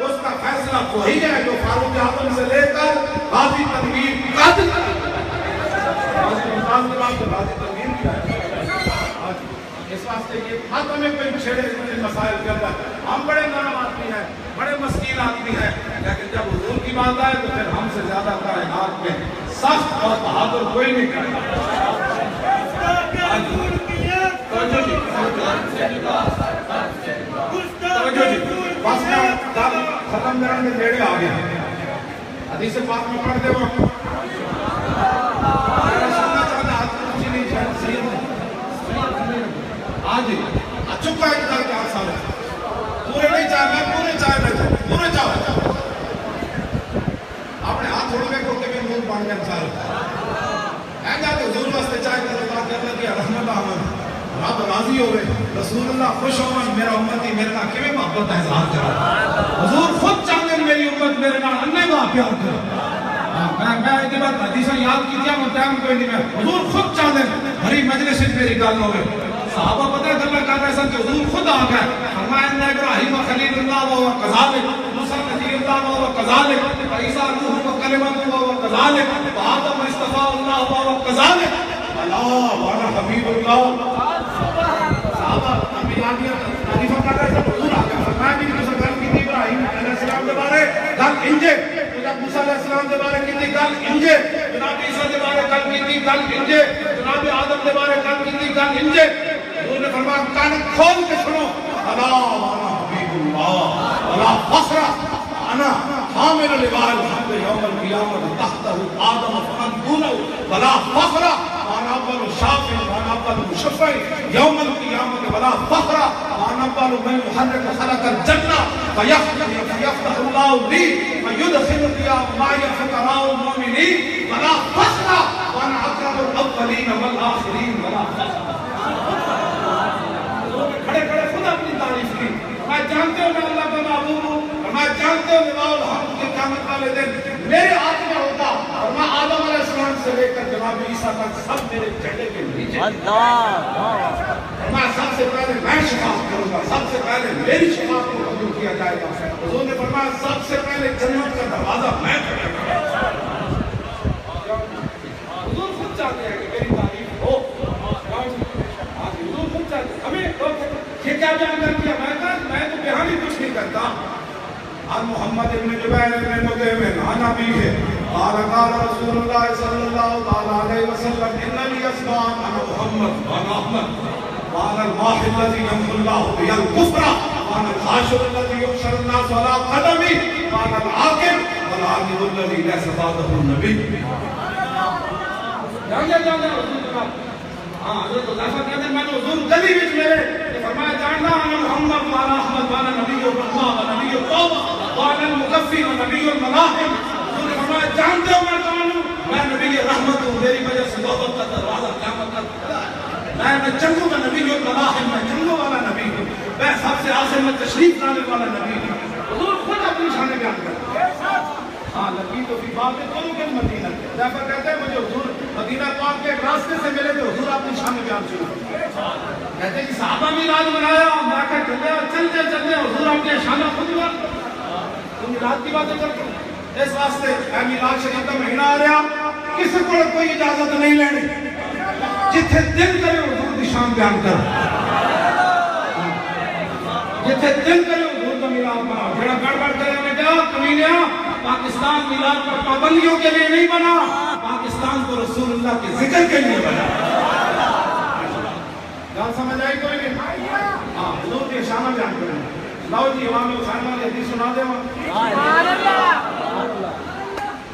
اس کا فیصلہ وہی ہے جو فاروق اعظم سے لے کر غازی تنویر قاتل اس واسطے یہ بات ہمیں کوئی چھیڑے مسائل کے اندر ہم بڑے نرم آدمی ہیں بڑے مسکین آدمی ہیں لیکن جب حضور کی بات آئے تو پھر ہم سے زیادہ کائنات میں سخت اور بہادر کوئی نہیں کرتا بس میں ختم کرنے کے نیڑے آگے حدیث پاک میں پڑھتے وقت آج چکا ہے ادھر کیا سال ہے پورے نہیں چاہے میں پورے چاہے میں جاؤں پورے چاہے اپنے ہاتھ چھوڑ کے کوکے میں نور پڑھ گئے چاہے ہے گا کہ حضور واسطے چاہے کہ اللہ کرنے کی رحمت آمد رب راضی ہوئے رسول اللہ خوش ہوئے میرا امتی میرے نام کیویں محبت ہے اظہار کرا حضور خود چاہتے ہیں میری امت میرے نام اننے با پیار کرا میں ایک بات حدیثہ یاد کی تھی میں ٹائم کوئی نہیں میں حضور خود چاہتے ہیں بھری مجلس میری گل ہوئے صحابہ پتہ ہے گلہ کر رہے سن کہ حضور خود آ گئے فرمایا ان ابراہیم خلیل اللہ و کذالک موسیٰ نبی اللہ و کذالک عیسیٰ روح و کلمت و کذالک آدم مصطفیٰ اللہ و کذالک اللہ وانا حبیب اللہ صحابہ انبیاء تعریفہ کر رہے سن حضور آ گئے فرمایا بھی نہیں گل کی تھی ابراہیم علیہ السلام کے بارے گل انجے جناب موسیٰ علیہ السلام کے بارے کی تھی گل انجے جناب عیسیٰ کے بارے گل کی تھی گل انجے جناب آدم کے بارے گل کی تھی گل انجے حضور نے فرمایا کان کھول کے سنو الا وانا حبیب اللہ ولا فخر انا حامل لواء الحق یوم القیامت تحتہ آدم فمن دونہ ولا فخر وانا اول شافع وانا اول مشفع یوم القیامت ولا فخر وانا اول من يحرك خلق الجنہ فیفتح اللہ لی فیدخل فیہا معی فقراء المؤمنین ولا فخر وانا اکرم الاولین والآخرین ولا فخر جانتے ہو میں اللہ کا محبوب ہوں، فرمایا جانتے ہو لواء الحمد کے قیامت والے دن میرے ہاتھ میں ہوگا، اور میں آدم علیہ السلام سے لے کر جناب عیسیٰ تک سب میرے چہرے کے نیچے، فرمایا سب سے پہلے میں شفاعت کروں گا، سب سے پہلے میری شفاعت کو قبول کیا جائے گا۔ حضور نے فرمایا سب سے پہلے جنت کا دروازہ میں کھڑا کروں گا۔ حضور خود چاہتے ہیں کہ میری تعریف ہو، حضور خود چاہتے ہیں۔ ہمیں یہ کیا بیان کر دیا؟ میں تو بیان ہی کچھ نہیں کرتا۔ عن محمد بن جبیر بن مطعم عن ابیہ قال قال رسول اللہ صلی اللہ علیہ وسلم ان لی اسماء انا محمد وانا احمد وانا الماحي الذي يمحو الله به الكفر وانا الحاشر الذي يحشر الناس على قدمي وانا العاقب والعاقب الذي ليس بعده النبي۔ جانا ہاں حضرت حذیفہ کہتے ہیں میں نے حضور گلی وچ میرے فرمایا جاننا انا محمد وانا احمد وانا نبی الرحمہ ونبی التوبہ وانا المکفی ونبی الملاحم۔ حضور نے فرمایا جانتے ہو میں کون ہوں؟ میں نبی رحمت ہوں، میری وجہ سے توبہ کا دروازہ قیامت تک کھلا ہے۔ میں جنگوں میں نبی الملاحم، میں جنگوں والا نبی ہوں، میں سب سے آخر میں تشریف لانے والا نبی ہوں۔ حضور خود اپنی شان بیان کرتے ہیں۔ ہاں لگی تو فی باب طرق المدینہ، حذیفہ کہتے ہیں مجھے حضور مدینہ پاک کے ایک راستے سے ملے تھے، حضور اپنی شان بیان شروع کہتے ہیں کہ صحابہ میلاد منایا، میں کہا چلتے چلتے حضور اپنے شان خود بیان تو میلاد کی باتیں کرتے ہیں۔ اس واسطے اے میلاد شریف کا مہینہ آ رہا، کسی کو کوئی اجازت نہیں لینی، جتھے دل کرے حضور کی شان بیان کر، جتھے دل کرے حضور کا میلاد مناؤ۔ جڑا گڑبڑ کرے انہیں کہا کمینیا پاکستان میلاد پر پابندیوں کے لیے نہیں بنا، پاکستان کو رسول اللہ کے ذکر کے لیے بنا۔ جان سمجھ آئی کوئی نہیں؟ ہاں حضور کی شانہ بیان کریں۔ لاؤ جی امام حسین والی حدیث سنا دے وہاں،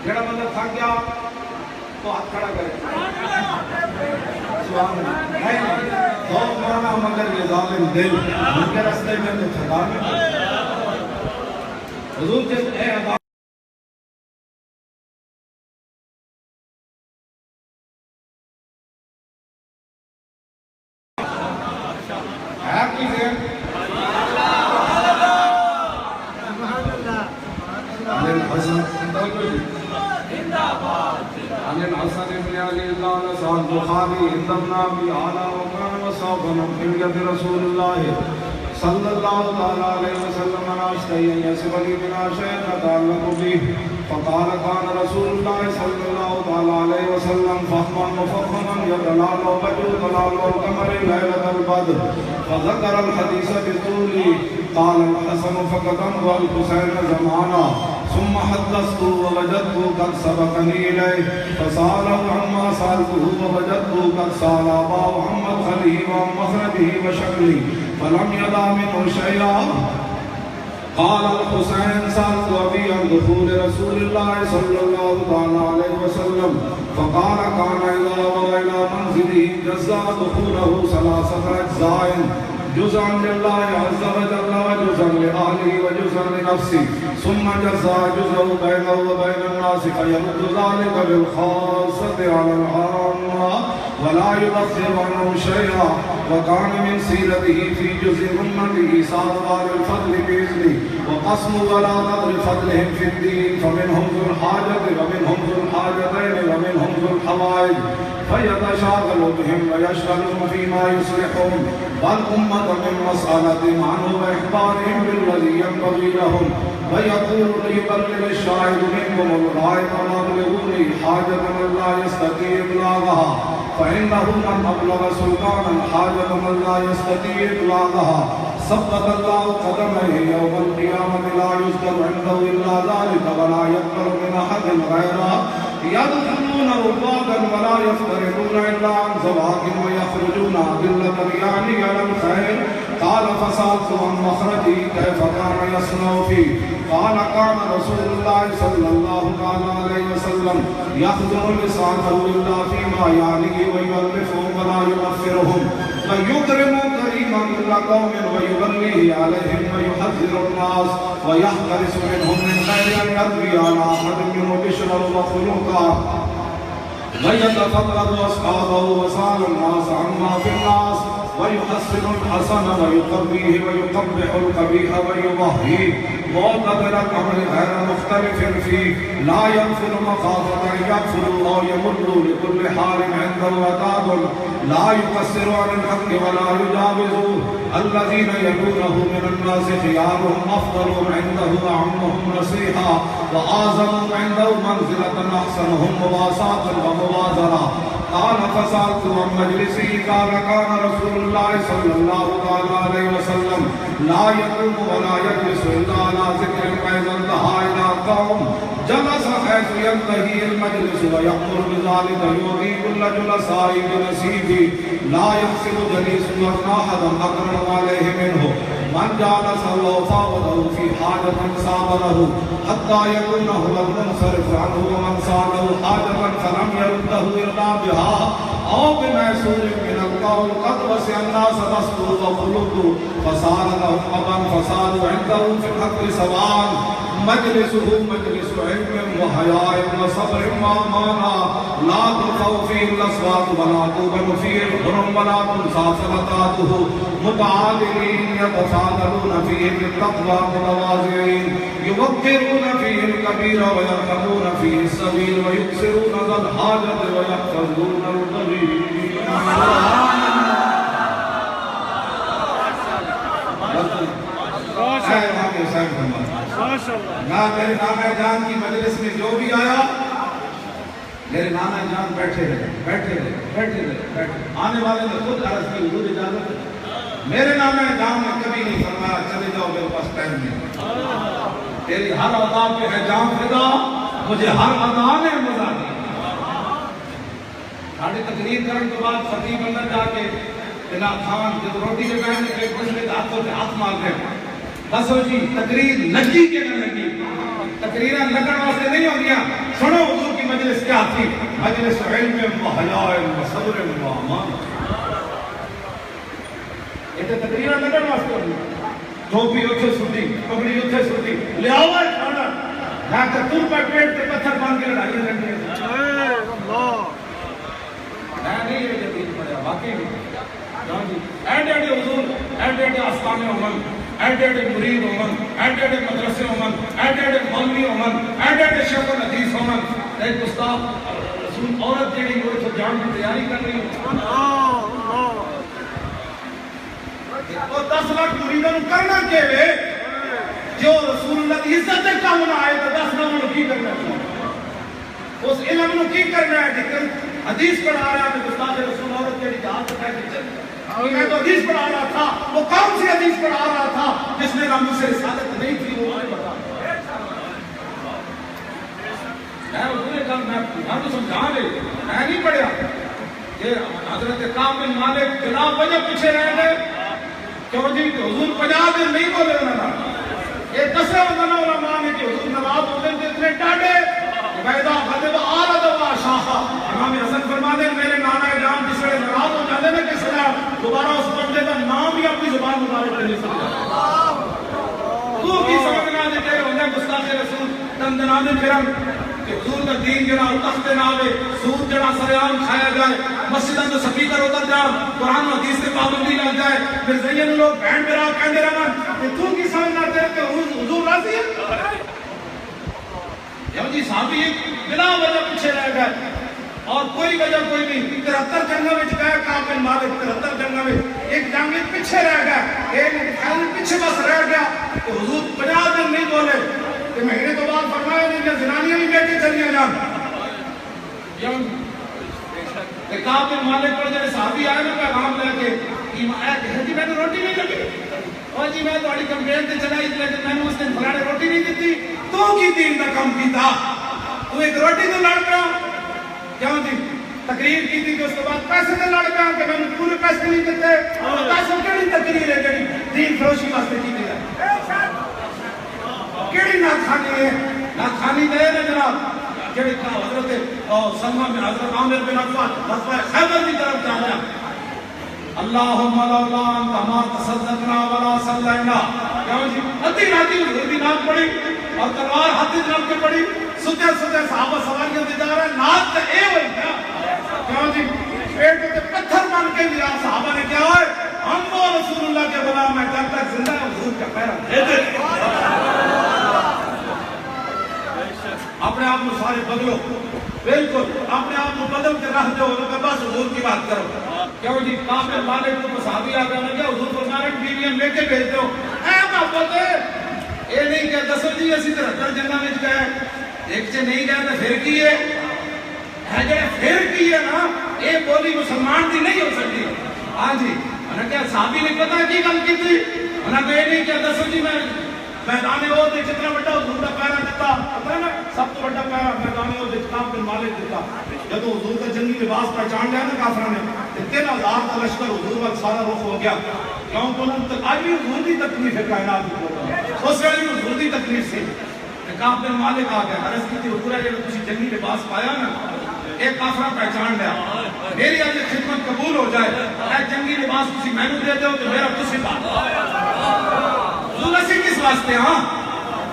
جڑا بندہ تھک گیا تو ہاتھ کھڑا کرے، سبحان اللہ۔ نہیں خوف مانا مگر یہ ظالم دل ان کے رستے میں تو تھکا نہیں۔ حضور کے اے عطا عن الحسن بن علي قال سأل البخاري اتمنا بأعلى وكان وصوبا من يد رسول الله صلى الله عليه وسلم أنا أشتهي أن يصف لي بنا شيء نتعلق به فقال كان رسول الله صلى الله عليه وسلم فخما مفخما يتلال وجه تلال القمر ليلة البدر فذكر الحديث بطوله قال الحسن فقدمت الحسين زمانا ثم حدثته ووجدته قد سبقني إليه فسأله عما سألته ووجدته قد سأل أباه عن مدخله وعن مخرجه وشكله فلم يدع منه شيئا قال الحسين سألت أبي عن دخول رسول الله صلى الله عليه وسلم فقال كان إذا وضع إلى منزله جزاء دخوله ثلاثة أجزاء جزءا لله عز وجل وجزءا لأهله وجزءا لنفسه ثم جزاء جزءه بينه وبين الناس فيرد ذلك بالخاصة على العامة ولا يبخر عنه شيئا وكان من سيرته في جزء أمته سار الفضل بإذنه وقسم ولا قدر فضلهم في الدين فمنهم ذو الحاجة ومنهم ذو الحاجتين ومنهم ذو الحوائج فيتشاغل بهم ويشغلهم فيما يصلحهم والأمة من مسألة عنه وإخبارهم بالذي ينبغي لهم ويقول ليبلغ الشاهد منكم الغائب وأبلغوني حاجة من لا يستطيع إبلاغها فإنه من أبلغ سلطانا حاجة من لا يستطيع إبلاغها ثبت الله قدمه يوم القيامة لا يذكر عنده إلا ذلك ولا يقبل من أحد غيره يدخلون ربادا ولا يفترقون إلا عن زواج ويخرجون أدلة يعني على الخير قال فسألت عن مخرجه كيف كان يصنع فيه قال كان رسول الله صلى الله عليه وسلم يخدم لسانه إلا فيما يعنيه ويؤلفهم ولا يغفرهم ويكرم كريما كل قوم ويوليه عليهم ويحذر الناس ويحترس منهم من غير أن يروي على أحد منهم بشرا وخلقا ويتفقد أصحابه وسال الناس عما في الناس ويحسن الحسن ويقبيه ويقبح القبيح ويضحيه معتبر الأمر غير مختلف فيه لا يغفر مخافة أن يغفر أو يمر لكل حال عنده وتاب لا يقصر عن الحق ولا يجاوزه الذين يلونه من الناس خيارهم أفضلهم عنده أعمهم نصيحا وأعظمهم عنده منزلة أحسنهم مواساة ومبادرة قال فسألت عن مجلسه قال كان رسول الله صلى الله عليه وسلم لا يقوم ولا يجلس إلا على ذكر فإذا انتهى إلى قوم جلس حيث ينتهي المجلس ويأمر بذلك يعطي كل جلساء بنصيبه لا يحسب جليس أن أحدا أكرم عليه منه من جالسه وفاوضه في حاجة سابره حتى يكون هو المنصرف عنه ومن ساله حاجة فلم يرده إلا بها أو بميسور من القول قد وسع الناس بسطوا وخلقوا فصار لهم أبا فصاروا عنده في الحق سواء مجلسه مجلس علم وحياء وصبر وأمانة لا ترفع فيه الأصوات ولا توبل فيه الحرم ولا تنسى صلاتاته متعادلين يتفاضلون فيه بالتقوى متواضعين يوقرون فيه الكبير ويرحمون فيه الصغير ويكسرون ذا الحاجة ويحفظون الضرير. نہ میرے نانا جان کی مجلس میں جو بھی آیا میرے نانا جان بیٹھے رہے آنے والے نے خود عرض کی حضور اجازت ہے. میرے نانا جان نے کبھی نہیں فرمایا چلے جاؤ میرے پاس ٹائم نہیں تیری ہر ادا پہ ہے جان فدا مجھے ہر ادا نے مزہ دی. ساڑھے تقریر کرنے کے بعد خطیب اندر جا کے جناب خان جب روٹی کے پہنے کے دوسرے ہاتھوں سے ہاتھ مار دیں بس ہو جی تقریر لگی کہ نہ لگی تقریریں لگن واسطے نہیں ہو گیا. سنو حضور کی مجلس کیا تھی مجلس علم و حیاء و صبر و امان. یہ تو تقریریں لگن واسطے ہو گیا. ٹوپی اتھے سٹی پگڑی اتھے سٹی لے آؤ کھانا نہ کہ تم پر پیٹ پہ پتھر باندھ کے لڑائیاں لڑنی ہے. میں نہیں یہ یقین پڑھا واقعی نہیں. ایڈے حضور ایڈے آستانے عمل ایڈے مرید عمل ایڈے مدرسے عمل ایڈے مولوی عمل ایڈے شیخ الحدیث عمل. ایک استاد رسول عورت جیڑی وہ تو جان کی تیاری کر رہی ہے. وہ 10 لاکھ مریدوں کرنا کے وے جو رسول اللہ کی عزت کا ہونا آئے تو 10 لاکھ کی کرنا ہے اس علم نو کی کرنا ہے. لیکن حدیث پڑھا رہا ہے استاد رسول عورت جیڑی جہاں تک ہے میں تو حدیث پڑھا رہا تھا. وہ کون سی حدیث پڑھا رہا تھا جس میں نام سے رسالت نہیں تھی وہ مجھے بتا. میں حضور نے کہا میں تو سمجھا لے میں نہیں پڑھیا کہ حضرت کعب بن مالک جناب وجہ پیچھے رہ گئے کیوں جی کہ حضور 50 دن نہیں بولے انہوں نے. یہ 10 علماء نے کہ حضور نواز ہوتے تھے اتنے ڈاڈے ویدہ غضب آرد و آشاہا. امام حسن فرما دے میرے نانا جان جس وقت ناراض ہو جاتے ہیں کس طرح دوبارہ اس بندے کا نام ہی اپنی زبان مبارک نہیں سکتا. تو کی سمجھنا دے کہ ہوندے گستاخ رسول تندنا دے پھرم کہ حضور کا دین جنا تخت نہ آوے سود جنا سریان کھایا جائے مسجدوں میں سپیکر اتر جائے قرآن و حدیث سے پابندی لگ جائے پھر زین لوگ بہن میرا کہندے رہن کہ تو کی سمجھنا دے کہ حضور راضی ہے. یا جی صحابی بلا وجہ پیچھے رہ گئے اور کوئی وجہ کوئی نہیں. 73 جنگوں میں گئے کعب بن مالک 73 جنگوں میں ایک جنگ پیچھے رہ گئے ایک خیال پیچھے بس رہ گیا تو حضور 50 دن نہیں بولے کہ مہینے تو بعد فرمایا نہیں کہ زنانیاں بھی بیٹھے چلیاں جان. کعب بن مالک پر جب صحابی آئے نا پیغام لے کے جی میں نے روٹی نہیں لگی اور جی میں تھوڑی کمپلین تے چلائی لیکن میں نے اس دن فلانے روٹی نہیں دیتی تو کی دین کا کم کیتا تو ایک روٹی تو لڑ پیا کیوں جی تقریر کی تھی کہ اس کے بعد پیسے تے لڑ پیا کہ میں نے پورے پیسے نہیں دیتے اور پیسے کیڑی تقریر ہے جڑی دین فروشی واسطے کی ہے کیڑی ناخانی ہے ناخانی دے نا جناب جڑی حضرت سلمہ میں حضرت عامر بن عفان غزوہ خیبر کی طرف جا رہا اللہم لولا انت ما تصدقنا ولا صلینا. کیوں جی ادھی راتی حضور دی نعت پڑھی اور تلوار ہاتھ وچ رکھ کے پڑھی ستے صحابہ سواریاں دے جا رہے نعت تے اے ہوئی نا کیوں جی پیٹ پہ پتھر بن کے بھی آپ صحابہ نے کیا ہوئے ہم وہ رسول اللہ کے غلام ہیں جب تک زندہ ہے حضور کا پیرا دے دے اپنے آپ کو سارے بدلو بالکل اپنے آپ کو بدل کے رہ جو کہ بس حضور کی بات کرو کیوں جی کافر مالک کو صحابی آ گئے کہ حضور فرمانے بیویاں لے کے بھیج دو اے محبت یہ نہیں کہ دسو جی اسی طرح در جنگا میں گئے ایک سے نہیں گئے تو پھر کی ہے جڑے پھر کی ہے نا یہ بولی مسلمان دی نہیں ہو سکتی ہاں جی انہیں کیا صحابی نے پتا کی گل کی تھی انہیں کہ یہ نہیں کہ دسو جی میں میدان وہ دے جتنا بڑا حضور کا پیرا دیتا پتہ ہے نا سب تو بڑا پیرا میدان وہ دے کام بن مالک دیتا جب حضور کا جنگی لباس پہچان لیا نا کافروں نے 3000 کا لشکر حضور کا سارا رخ ہو گیا کیوں تو آج بھی حضور کی تکلیف ہے کائنات کی اس وقت بھی حضور کی تکلیف سے کام بن مالک آ گیا عرض کی تھی حضور ہے جب تسی جنگی لباس پایا نا ایک کافرہ پہچان لیا میری آج خدمت قبول ہو جائے اے جنگی لباس تسی میں نے دے دو تو میرا تسی بات حضور اسی کس واسطے ہاں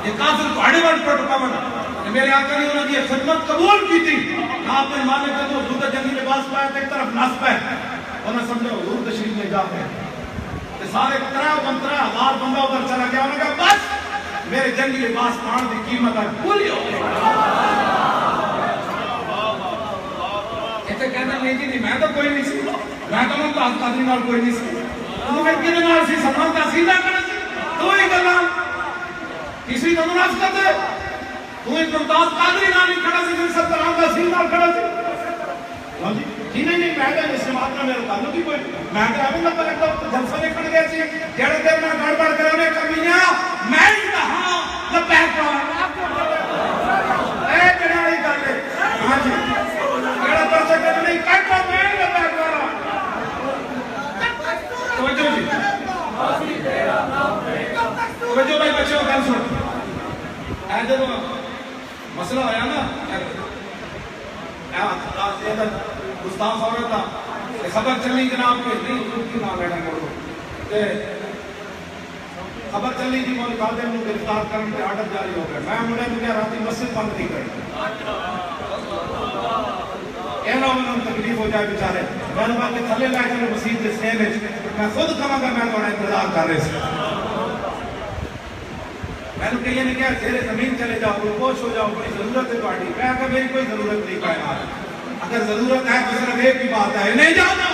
یہ کافر پہاڑے بڑھ پر ٹکا بنا میرے آقا نے انہوں نے خدمت قبول کی تھی آپ نے مالک کا تو حضور کا جنگی لباس پایا ایک طرف نصب ہے انہوں نے سمجھا حضور تشریف لے جا ہے سارے 13,000 بندہ ادھر چلا گیا انہوں نے کہا بس میرے جنگی لباس پان دی قیمت ہے پوری ہو گئی ایسے کہنا نہیں جی میں تو کوئی نہیں سی میں تو ممتاز قادری نال کوئی نہیں سی تو میں کدے نال سی سلمان کا سیدھا کرنا سی تو ہی گلا کسی کا منافقت ہے تو ایک ممتاز قادری نال نہیں کھڑا سی جن سلمان کا سیدھا کھڑا سی ہاں جی جی نہیں میں تو اس بات میں میرا تعلق ہی کوئی میں تو ایویں لگا لگتا جلسہ دیکھنے گیا سی جڑے دیر میں گڑبڑ کرانے کمیاں میں ہی کہاں لبیک اے جڑا نہیں کر لے ہاں جی جڑا کر سکے نہیں کہتا میں ہی لبیک کرا توجہ جی توجہ بھائی بچوں گل سن اے جب مسئلہ آیا نا گستاخ عورت تھا خبر چلی جناب کے نہیں حضور کی نام لینا کرو خبر چلی جی مولوی خادم کو گرفتار کرنے کے آرڈر جاری ہو گئے میں مجھے مجھے راتی مسجد بند نہیں کری کہنا انہوں تکلیف ہو جائے بیچارے میں نے کہا کہ تھلے لے کر مسجد کے سین میں خود کہاں گا میں تھوڑا انتظار کر رہے سے میں نے کہا یہ نہیں کہا زیر زمین چلے جاؤ روپوش ہو جاؤ کوئی ضرورت ہے پارٹی میں کہا میری کوئی ضرورت نہیں کائنات اگر ضرورت ہے تو صرف ایک ہی بات ہے نہیں جانا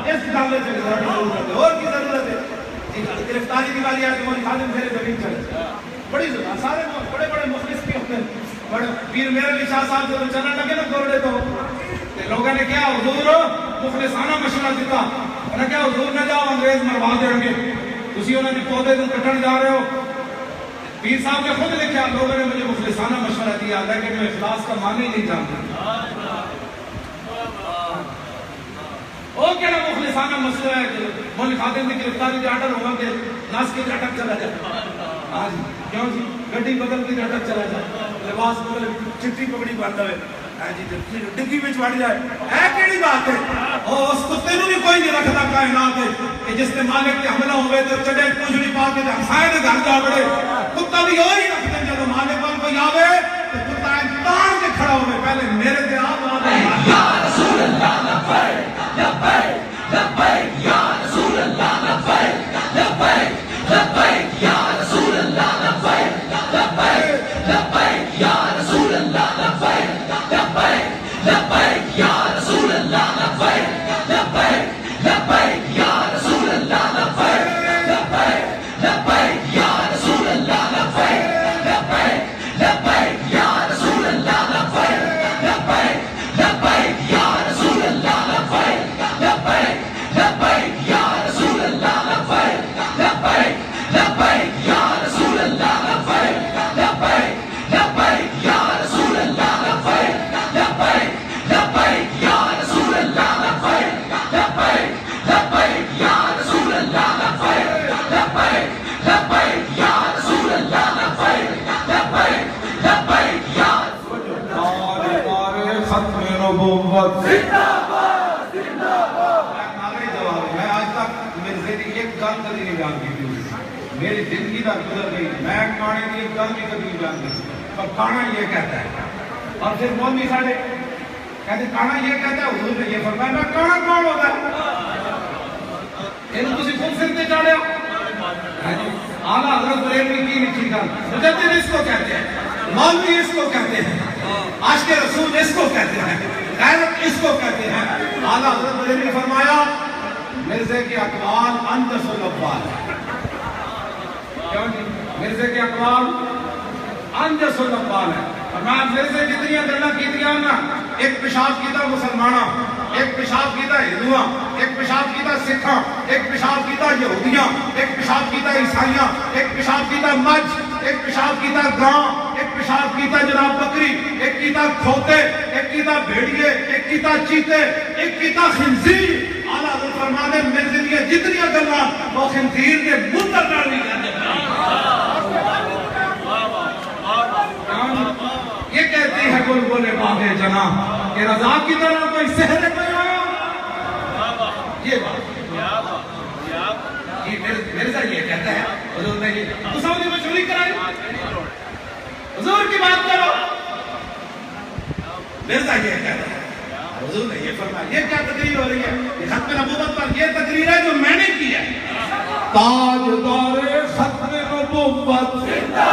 اس ڈالے سے ضرورت ہے اور کی ضرورت ہے گرفتاری کی باری آئی مولوی خادم زیر زمین چلے بڑی ضرورت سارے بڑے بڑے مخلص بھی ہوتے ہیں بڑے پیر میرے علی شاہ صاحب جب چلنے لگے نا گورڈے تو لوگوں نے کیا حضور مخلصانہ مشورہ دیتا انہوں نے کیا حضور نہ جاؤ انگریز مروا دیں گے تسی انہوں نے پودے کو کٹن جا رہے ہو پیر صاحب نے خود لکھا لوگوں نے مجھے مخلصانہ مشورہ دیا لیکن میں اخلاص کا معنی نہیں جانتا وہ کہنا مخلصانہ مسئلہ ہے کہ مولوی خادم کی گرفتاری کے آرڈر ہوگا کہ ناس کی اٹک چلا جائے ہاں جی کیوں جی گڈی بدل کی اٹک چلا جائے لباس بدل چٹی پگڑی باندھ ہوئے ہاں جی ڈگی میں چڑھ جائے اے کیڑی بات ہے اور اس کتے نو بھی کوئی نہیں رکھتا کائنات ہے کہ جس نے مالک کے حملہ ہوئے تو چڑے پوچھڑی پا کے ہمسائے دے گھر جا بڑے کتا بھی وہی رکھتے جب مالک وال کوئی آوے تو کتا تان کے کھڑا ہوئے پہلے میرے تے آپ یا رسول اللہ لبیک لبیک لبیک یا رسول اللہ لبیک لبیک لبیک یا رسول اللہ لبیک لبیک لبیک یا رسول اللہ لبیک لبیک لبیک یا رسول اللہ لبیک لبیک لبیک یا رسول اللہ لبیک لبیک لبیک یا رسول اللہ لبیک لبیک لبیک یا رسول اللہ لبیک لبیک لبیک یا رسول اللہ لبیک لبیک لبیک یا رسول اللہ لبیک لبیک لبیک یا رسول اللہ لبیک لبیک لبیک یا رسول اللہ لبیک لبیک لبیک یا رسول اللہ لبیک لبیک لبیک یا رسول اللہ لبیک لبیک لبیک یا رسول اللہ لبیک لبیک لبیک یا ختم نبوت میں آج تک میرے ذہن ایک گل کبھی نہیں بیان کی تھی میری زندگی تک گزر گئی میں کانے کی ایک گل بھی کبھی نہیں بیان کی پر کانا یہ کہتا ہے اور پھر مولوی ساڑھے کہتے کانا یہ کہتا ہے حضور نے یہ فرمایا میں کانا کون ہوتا ہے انہوں تسی خود سرتے چاڑے ہو اعلیٰ حضرت بریلوی کی لکھی گل مجدد اس کو کہتے ہیں مولوی اس کو کہتے ہیں عاشق رسول اس کو کہتے ہیں غیرت اس کو کہتے ہیں اعلیٰ حضرت بریلوی نے فرمایا مرزے کے اقوال انجس الاقوال مرزے کے اقوال انجس الاقوال ہے فرمایا مرزے جتنی گلاں کیتیاں نا ایک پیشاب کیتا مسلماناں ایک پیشاب کیتا ہندوواں ایک پیشاب کیتا سکھاں ایک پیشاب کیتا یہودیاں ایک پیشاب کیتا عیسائیاں ایک پیشاب کیتا مجھ ایک پیشاب کیتا گاں ایک پیشاب کیتا جناب بکری ایک کیتا کھوتے ایک کیتا بھیڑیے ایک کیتا چیتے ایک کیتا خنزیر اعلیٰ حضرت فرمانے مرزے دیاں جتنی گلاں وہ خنزیر کے مندر نال نہیں کرتے یہ کہتی ہے بلبل باغ جنا کہ رضا کی طرح کوئی سحر کوئی آیا یہ بات یہ مرزا یہ کہتا ہے حضور نے یہ تو سعودی میں چوری کرائی حضور کی بات کرو مرزا یہ کہتا ہے حضور نے یہ فرمایا یہ کیا تقریر ہو رہی ہے یہ ختم نبوت پر یہ تقریر ہے جو میں نے کی ہے تاجدار ختم نبوت زندہ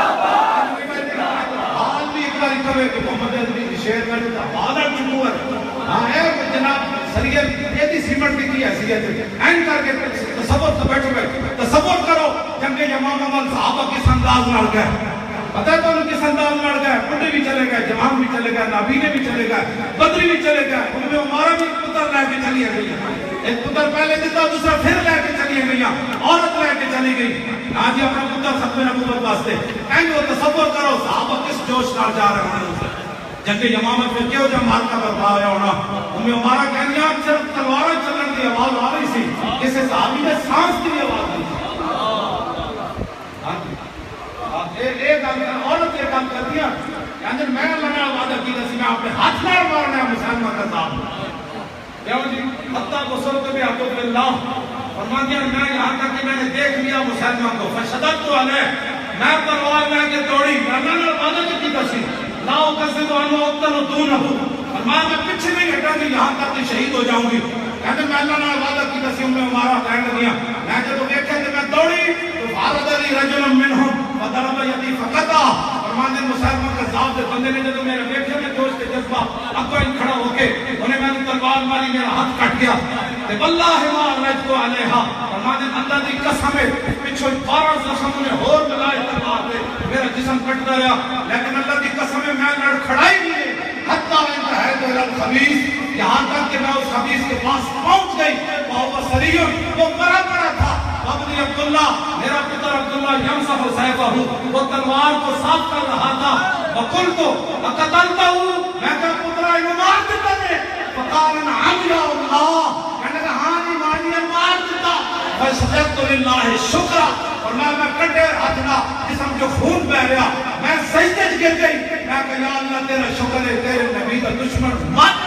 باد محمد عزیزی کی شعر میں جو حوالہ چکور ہاں ہے جناب سریعت ایتی سیمنٹ کی حیثیت ہے این کر کے تصور تو بیٹھو تصور کرو جنگ یمامہ میں صحابہ کس انداز لڑ گئے پتہ ہے تو انہوں کس انداز لڑ گئے پنڈے بھی چلے گئے جوان بھی چلے گئے نابینے بھی چلے گئے بدری بھی چلے گئے ان میں عمارہ بھی پتر لے کے چلی گئی ایک پتر پہلے دیتا دوسرا پھر لے کے چلی گئی عورت لے کے چلی گئی آج اپنا پتر ختم نبوت واسطے این وہ تصور کرو صحابہ کس جوش نال جا رہے ہیں جنگ یمامہ پھر کیوں جب مارکا برپا ہویا ہونا ان میں عمارہ کہنی آپ صرف تلوارہ چلن دی آواز آ رہی سی کسی صحابی نے سانس کی آواز دی ایک عورت یہ کام کر دیا کہ میں اللہ نے وعدہ کی دسی میں اپنے ہاتھ مار مارنا ہے مسلمان کا صاحب دیو جی حتیٰ کو سلط بھی عبد اللہ فرما دیا میں یہاں تک کہ میں نے دیکھ لیا مسلمان کو فشدت تو علیہ میں پروار میں کے دوڑی اللہ نے وعدہ کی دسی لاؤ کسی تو انو اکتر و دون ہو فرما میں پچھے نہیں ہٹا گی یہاں تک کہ شہید ہو جاؤں گی کہتے میں اللہ نے وعدہ کی دسی میں ہمارا کہنے لگیا میں جب دیکھے تو میں دوڑی تو فارد علی رجل منہم وضرب یدی فقطا فرمانے مسلمان کا ذات دے بندے نے جب میرے دیکھے میں جوش کے جذبہ اکو ان کھڑا ہو کے انہیں میں نے تلوار ماری میرا ہاتھ کٹ گیا تے واللہ ما رجتو علیہا فرمانے اللہ دی قسم ہے پچھو 12 زخم انہیں اور ملائے تلوار دے میرا جسم کٹتا رہا لیکن اللہ دی قسم ہے میں لڑ کھڑائی نہیں حتیٰ انتہا تو الخبیث یہاں تک کہ میں اس خبیث کے پاس پہنچ گئی وہ سریون وہ مرا پڑا تھا ابنی عبداللہ میرا پتر عبداللہ یمسح سیفہ وہ تلوار کو صاف کر رہا تھا وقل تو قتلتا ہوں میں کہا پترہ انہوں مار دیتا نے فقالن عمیا اللہ کہنے کہ ہاں نہیں مانیے مار دیتا فَسْجَدْتُ لِلَّهِ شُکرہ اور میں کٹے ہاتھنا جسم جو خون بہ رہا میں سجدے گر گئی میں کہا یا اللہ تیرا شکر ہے تیرے نبی کا دشمن مات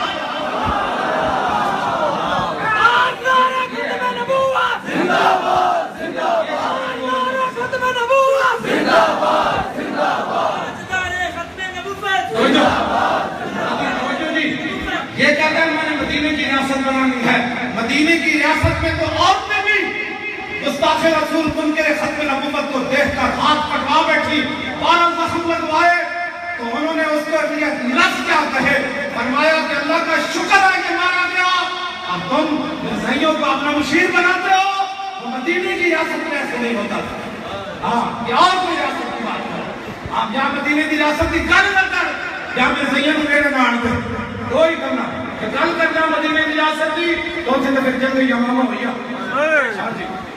یہ کہتا ہے میں نے مدینے کی ریاست بنانی ہے مدینے کی ریاست میں تو عورتیں بھی گستاخ رسول منکر ختم نبوت کو دیکھ کر ہاتھ کٹوا بیٹھی 12 زخم لگوائے تو انہوں نے اس کو لفظ کیا کہے فرمایا کہ اللہ کا شکر ہے کہ مارا گیا اب تم مرزائیوں کو اپنا مشیر بناتے ہو وہ مدینے کی ریاست میں ایسے نہیں ہوتا تھا ہاں یہ اور کوئی ریاست کی بات ہے آپ یہاں مدینے کی ریاست کی گل نہ کر یہاں مرزائیوں کو میرے نہ آنتے کوئی کرنا کہ گل کرنا مدینے کی ریاست کی تو سے تو پھر جنگ یمامہ ہویا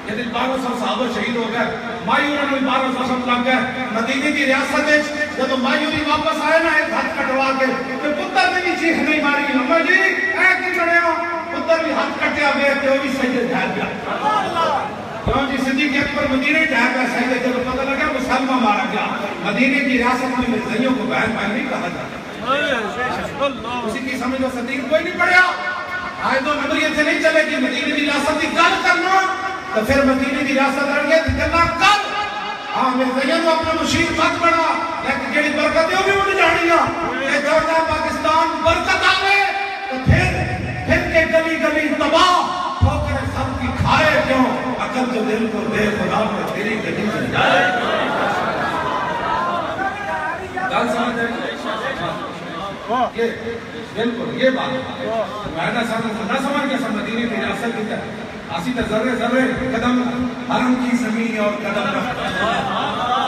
یہ دن 1200 صحابہ شہید ہو گئے مایورہ نے 1200 سب لگ گئے مدینے کی ریاست ہے جب مایوری واپس آئے نا ایک ہاتھ کٹوا کے کہ پتر نے بھی چیخ نہیں ماری امہ جی اے کی کھڑے ہو پتر بھی ہاتھ کٹیا گئے تو بھی سجدے ڈھال گیا کیوں جی صدیق اکبر مدینے ڈھال گیا سجدے جب پتہ لگا مسلمہ مارا گیا مدینے کی ریاست میں مرزائیوں کو بہن بہن نہیں کہا جاتا اسی کی سمجھو صدیق کوئی نہیں پڑھیا آئے تو نظریے سے نہیں چلے کہ مدینے کی ریاست کی گل کرنا تو پھر مدینے کی ریاست رہ گیا تو کرنا کر ہاں مرزائیوں کو اپنا مشیر مت بڑھا لیکن جڑی برکتیں بھی اٹھ جانیاں کہ جوڑنا پاکستان برکت آوے پھر کے گلی گلی تباہ ٹھوکریں سب کی کھائے کیوں عقل جو دل کو دے خدا میں تیری گلی سے جائے گل سمجھ رہے یہ بالکل یہ بات میں نہ سمجھ کے مدینے کی ریاست کی طرح اسی تے ذرے ذرے قدم حرم کی زمین اور قدم رکھتا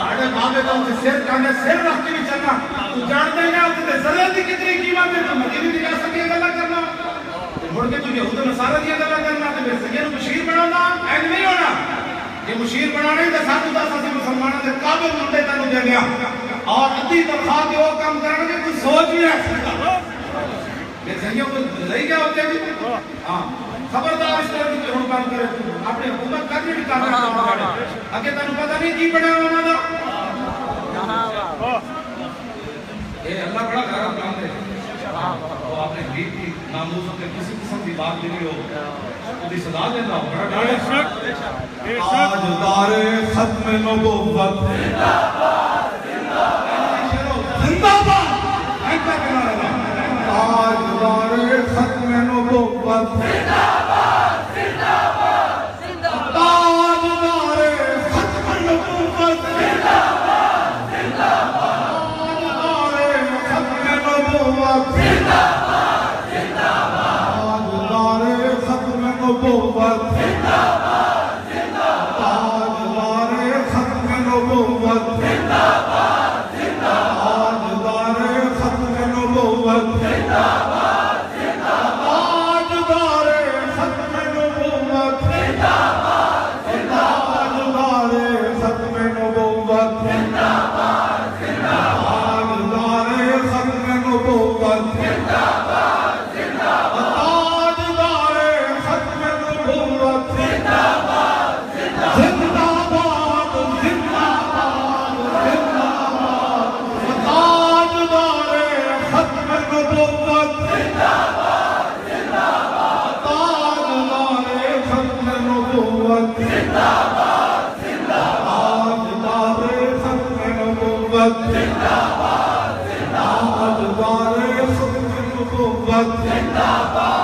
اڑے بابے تو سر کانے سر رکھ کے بھی چلنا تو جانتے ہی نہ تے ذرے دی کتنی قیمت ہے تو مدینے کی ریاست کی گلا کرنا مڑ کے تو یہود و نصارہ دی گلا کرنا تے پھر سید مشیر بنانا اینڈ نہیں ہونا یہ مشیر بنانا ہی تے ساتھ دس اسی مسلمانوں دے قابل منڈے تانوں دے گیا اور ادھی تنخواہ کے وہ کام کرنے کی کوئی سوچ بھی رکھ سکتا یہ زنگیوں کو لئی گیا ہوتے ہیں ہاں خبردار اس طرح کی ہوں کام کرے اپنے حکومت کرنے بھی کام کرنے اگے تانوں پتہ نہیں کی بڑا ہونا دا یہ اللہ بڑا خراب کام ہے وہ اپنے دین کی ناموسوں کے کسی قسم کی بات بھی نہیں ہو خودی صدا دینا ہو بڑا ڈاڑے تاجدار ختم نبوت زندہ باد ایسا کہنا رہا تاجدار ختم نبوت زندہ باد زندہ باد تاجدار ختم نبوت زندہ باد زندہ باد تاجدار ختم نبوت زندہ باد زندہ باد تاجدار ختم نبوت زندہ باد زندہ باد تاجدار ختم نبوت زندہ باد زندہ باد تاجدار ختم نبوت زندہ باد زندہ باد تاجدار ختم نبوت زندہ باد زندہ باد تاجدار ختم نبوت زندہ باد زندہ باد تاجدار ختم نبوت زندہ باد زندہ باد تاجدار ختم نبوت زندہ باد زندہ باد زندہ باد زندہ باد تاجدار ختم نبوت زندہ باد زندہ باد تاجدار ختم نبوت زندہ باد زندہ باد تاجدار ختم نبوت زندہ باد زندہ باد تاجدار ختم نبوت زندہ باد